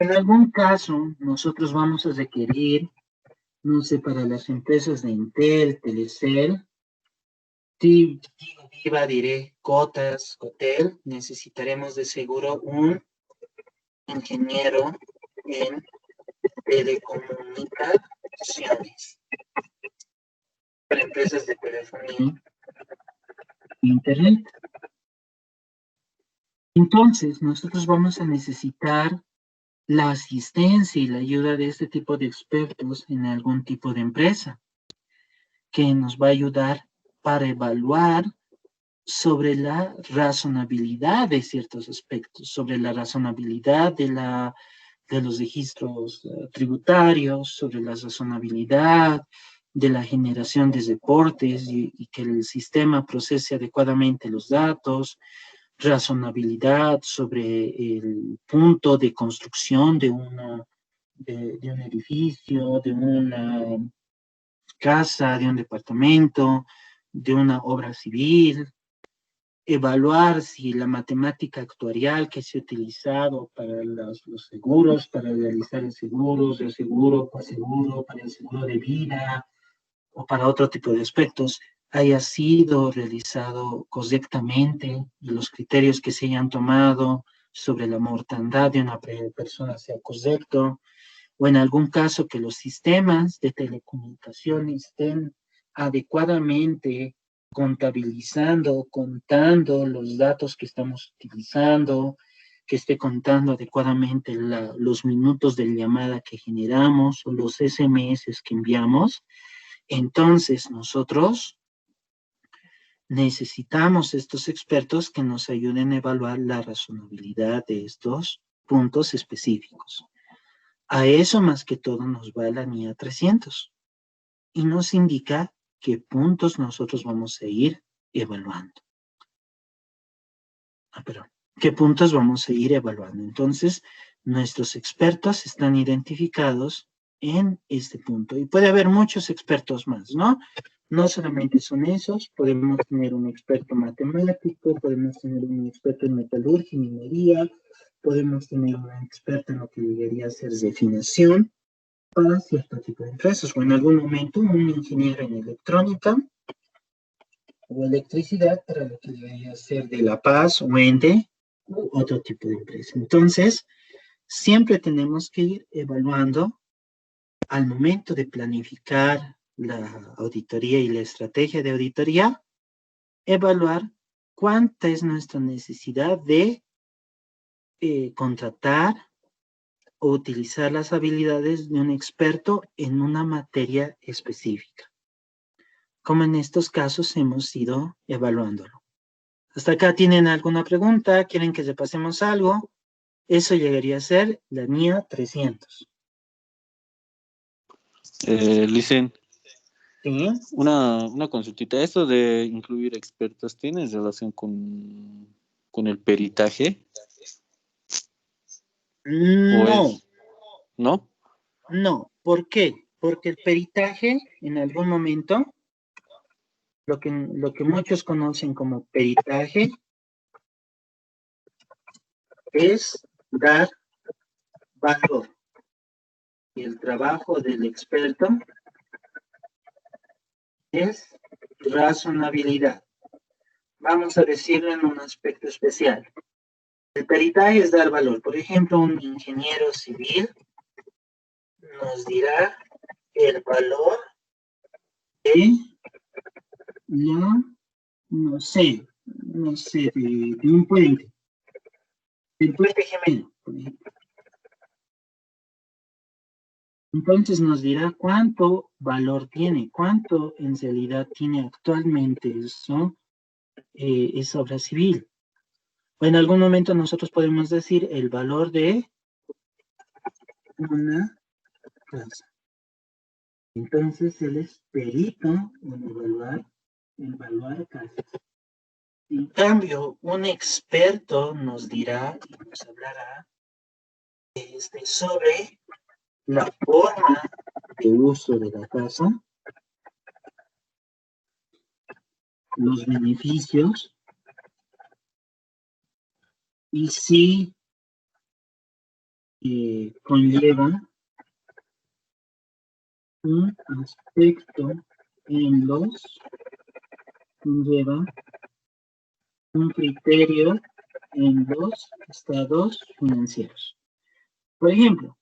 En algún caso, nosotros vamos a requerir, no sé, para las empresas de Intel, Telecel, Viva, diré, Cotas, Cotel, necesitaremos de seguro un ingeniero en telecomunicaciones para empresas de telefonía e internet. Entonces, nosotros vamos a necesitar la asistencia y la ayuda de este tipo de expertos en algún tipo de empresa que nos va a ayudar para evaluar sobre la razonabilidad de ciertos aspectos, sobre la razonabilidad de los registros tributarios, sobre la razonabilidad de la generación de reportes y que el sistema procese adecuadamente los datos, razonabilidad sobre el punto de construcción de un edificio, de una casa, de un departamento, de una obra civil, evaluar si la matemática actuarial que se ha utilizado para los seguros, para realizar el seguro por seguro, para el seguro de vida o para otro tipo de aspectos, haya sido realizado correctamente y los criterios que se hayan tomado sobre la mortandad de una persona sea correcto, o en algún caso que los sistemas de telecomunicaciones estén adecuadamente contabilizando, contando los datos que estamos utilizando, que esté contando adecuadamente los minutos de llamada que generamos o los SMS que enviamos. Entonces nosotros necesitamos estos expertos que nos ayuden a evaluar la razonabilidad de estos puntos específicos. A eso más que todo nos va la NIA 300 y nos indica qué puntos nosotros vamos a ir evaluando. Perdón. ¿Qué puntos vamos a ir evaluando? Entonces, nuestros expertos están identificados en este punto. Y puede haber muchos expertos más, ¿no? No solamente son esos, podemos tener un experto matemático, podemos tener un experto en metalurgia y minería, podemos tener un experto en lo que llegaría a ser refinación para cierto tipo de empresas, o en algún momento un ingeniero en electrónica o electricidad para lo que debería ser de La Paz o Ende u otro tipo de empresa. Entonces, siempre tenemos que ir evaluando al momento de planificar la auditoría y la estrategia de auditoría, evaluar cuánta es nuestra necesidad de contratar o utilizar las habilidades de un experto en una materia específica, como en estos casos hemos ido evaluándolo. ¿Hasta acá tienen alguna pregunta? ¿Quieren que repasemos algo? Eso llegaría a ser la NIA 300. Licen, ¿Sí? una consultita. ¿Esto de incluir expertos tiene relación con el peritaje? No, ¿No? no. ¿Por qué? Porque el peritaje, en algún momento, lo que muchos conocen como peritaje, es dar valor. Y el trabajo del experto es razonabilidad. Vamos a decirlo en un aspecto especial. El peritaje es dar valor. Por ejemplo, un ingeniero civil nos dirá el valor de la, no sé, de un puente, del puente gemelo, por ejemplo. Entonces nos dirá cuánto valor tiene, cuánto en realidad tiene actualmente eso, esa obra civil. O en algún momento nosotros podemos decir el valor de una casa. Entonces él es perito en evaluar casas. En cambio, un experto nos dirá y nos hablará sobre la forma de uso de la casa, los beneficios y si conlleva un aspecto en los, conlleva un criterio en los estados financieros. Por ejemplo,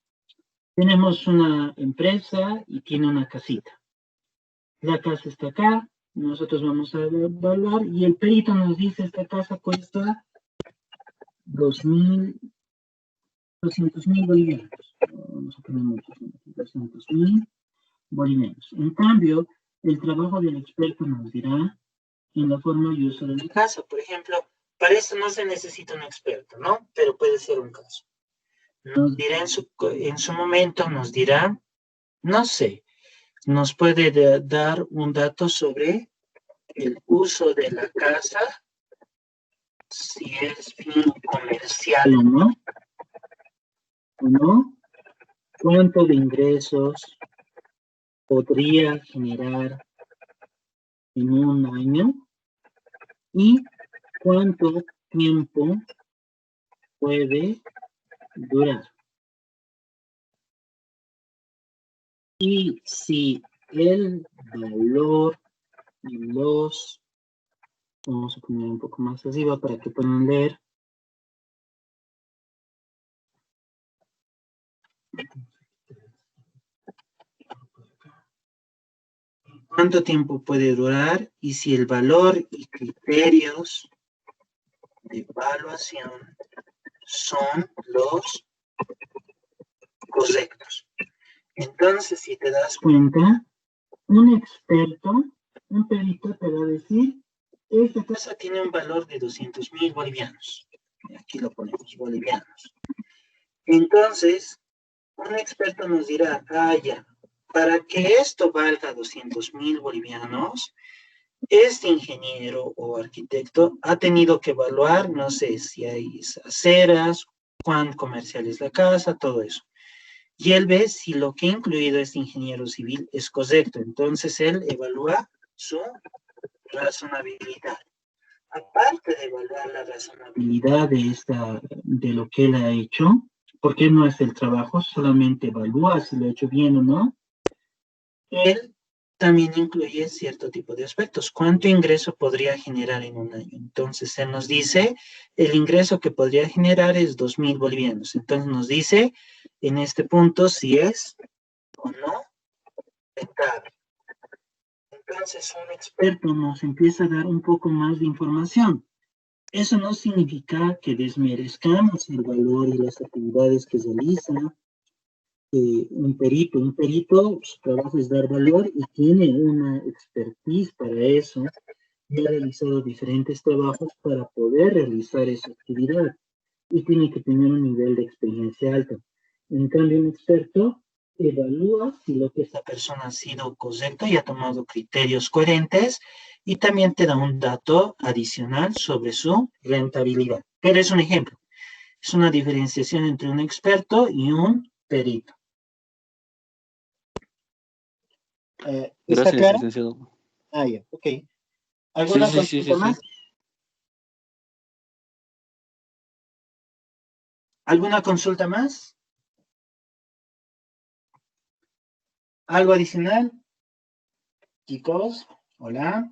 tenemos una empresa y tiene una casita. La casa está acá, nosotros vamos a evaluar y el perito nos dice esta casa cuesta 200.000 bolivianos. Vamos a poner muchos, 200.000 bolivianos. En cambio, el trabajo del experto nos dirá en la forma y uso de la casa. Por ejemplo, para esto no se necesita un experto, ¿no? Pero puede ser un caso. Nos dirá en su momento, nos dirá, no sé, nos puede dar un dato sobre el uso de la casa, si es fin comercial o no, cuánto de ingresos podría generar en un año y cuánto tiempo puede durar. Y si el valor y los, vamos a poner un poco más arriba para que puedan leer. ¿Cuánto tiempo puede durar? Y si el valor y criterios de evaluación son los correctos. Entonces, si te das cuenta, un experto, un perito te va a decir, esta casa tiene un valor de 200.000 bolivianos. Aquí lo ponemos, bolivianos. Entonces, un experto nos dirá, ya, para que esto valga 200.000 bolivianos, este ingeniero o arquitecto ha tenido que evaluar, no sé, si hay aceras, cuán comercial es la casa, todo eso. Y él ve si lo que ha incluido este ingeniero civil es correcto. Entonces él evalúa su razonabilidad. Aparte de evaluar la razonabilidad de lo que él ha hecho, porque no es el trabajo, solamente evalúa si lo ha hecho bien o no, él también incluye cierto tipo de aspectos. ¿Cuánto ingreso podría generar en un año? Entonces, él nos dice, el ingreso que podría generar es 2.000 bolivianos. Entonces, nos dice en este punto si es o no rentable. Entonces, un experto nos empieza a dar un poco más de información. Eso no significa que desmerezcamos el valor y las actividades que realiza un perito. Un perito, su trabajo es dar valor y tiene una expertise para eso. Y ha realizado diferentes trabajos para poder realizar esa actividad. Y tiene que tener un nivel de experiencia alto. En cambio, un experto evalúa si lo que esta persona ha sido correcto y ha tomado criterios coherentes y también te da un dato adicional sobre su rentabilidad. Pero es un ejemplo. Es una diferenciación entre un experto y un perito. ¿Está Gracias, claro? licenciado. Ya, ok. ¿Alguna consulta más? ¿Alguna consulta más? ¿Algo adicional? Chicos, hola.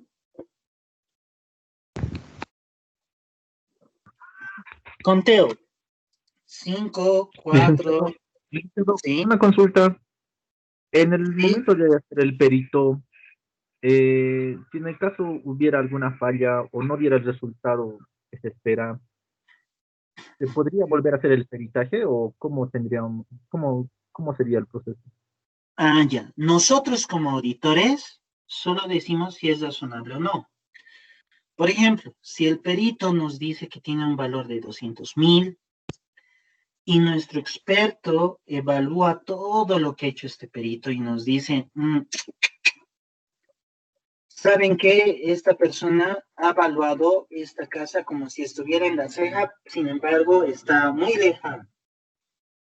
Conteo. 5, 4. ¿Sí? Una consulta. En el ¿Sí? momento de hacer el perito, si en el caso hubiera alguna falla o no diera el resultado que se espera, ¿se podría volver a hacer el peritaje o cómo sería el proceso? Ya. Nosotros como auditores solo decimos si es razonable o no. Por ejemplo, si el perito nos dice que tiene un valor de 200.000 y nuestro experto evalúa todo lo que ha hecho este perito y nos dice, ¿saben qué? Esta persona ha evaluado esta casa como si estuviera en La Ceja, sin embargo, está muy lejana.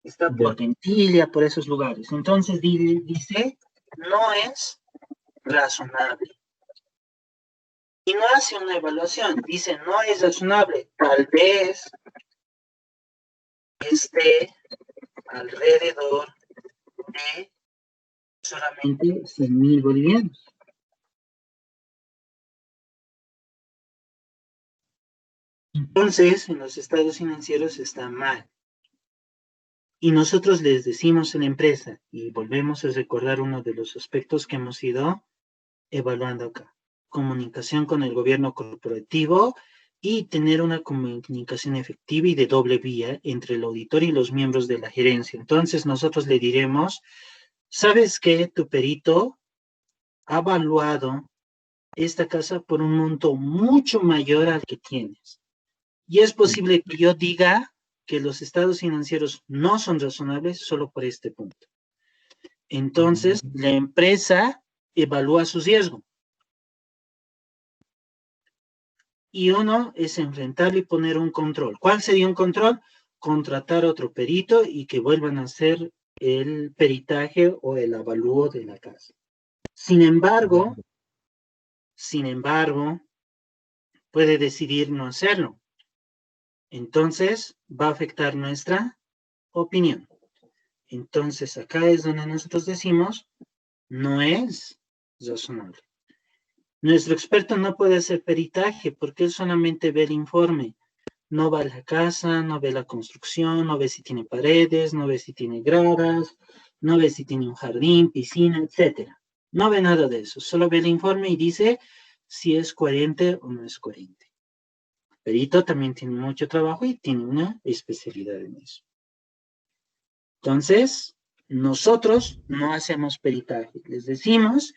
Está por Tentilla, por esos lugares. Entonces dice, no es razonable. Y no hace una evaluación, dice, no es razonable. Tal vez esté alrededor de solamente 100.000 bolivianos. Entonces, en los estados financieros está mal. Y nosotros les decimos a la empresa, y volvemos a recordar uno de los aspectos que hemos ido evaluando acá. Comunicación con el gobierno corporativo y tener una comunicación efectiva y de doble vía entre el auditor y los miembros de la gerencia. Entonces nosotros le diremos, ¿sabes qué? Tu perito ha evaluado esta casa por un monto mucho mayor al que tienes. Y es posible que yo diga que los estados financieros no son razonables solo por este punto. Entonces, la empresa evalúa su riesgo. Y uno es enfrentarlo y poner un control. ¿Cuál sería un control? Contratar otro perito y que vuelvan a hacer el peritaje o el avalúo de la casa. Sin embargo, puede decidir no hacerlo. Entonces, va a afectar nuestra opinión. Entonces, acá es donde nosotros decimos, no es razonable. Nuestro experto no puede hacer peritaje porque él solamente ve el informe. No va a la casa, no ve la construcción, no ve si tiene paredes, no ve si tiene gradas, no ve si tiene un jardín, piscina, etc. No ve nada de eso, solo ve el informe y dice si es coherente o no es coherente. El perito también tiene mucho trabajo y tiene una especialidad en eso. Entonces, nosotros no hacemos peritaje. Les decimos,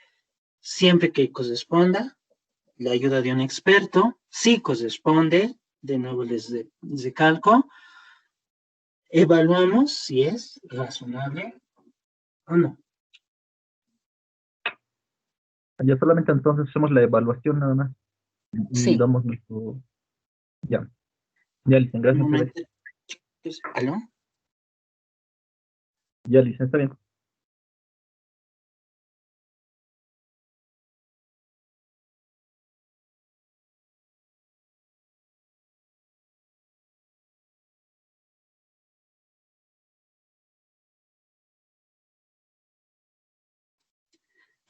siempre que corresponda, la ayuda de un experto, si corresponde, de nuevo les recalco, evaluamos si es razonable o no. Ya solamente entonces hacemos la evaluación nada más y Sí. damos nuestro... Ya. Ya, Licen, gracias. Un momento. ¿Aló? Ya, Licen, está bien.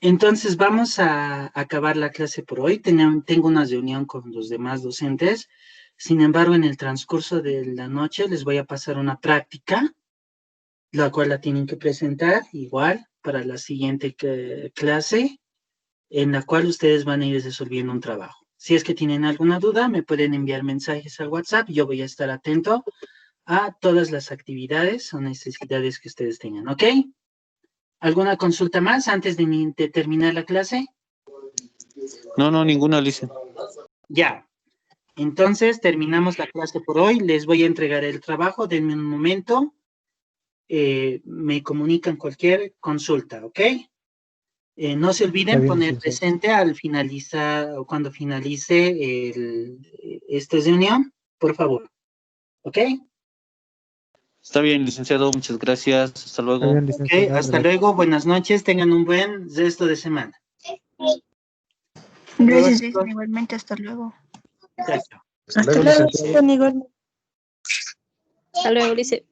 Entonces vamos a acabar la clase por hoy. Tengo una reunión con los demás docentes. Sin embargo, en el transcurso de la noche les voy a pasar una práctica, la cual la tienen que presentar igual para la siguiente clase, en la cual ustedes van a ir resolviendo un trabajo. Si es que tienen alguna duda, me pueden enviar mensajes al WhatsApp. Yo voy a estar atento a todas las actividades o necesidades que ustedes tengan, ¿ok? ¿Alguna consulta más antes de terminar la clase? No, ninguna, Licen. Ya. Entonces, terminamos la clase por hoy. Les voy a entregar el trabajo. Denme un momento. Me comunican cualquier consulta, ¿ok? No se olviden poner presente al finalizar o cuando finalice esta reunión, por favor. ¿Ok? Está bien, licenciado, muchas gracias. Hasta luego. Ok, hasta luego. Buenas noches. Tengan un buen resto de semana. Gracias, igualmente, hasta luego. Chao, chao. Hasta luego, igualmente. Hasta luego, Ulises.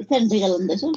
¿Están regalando eso?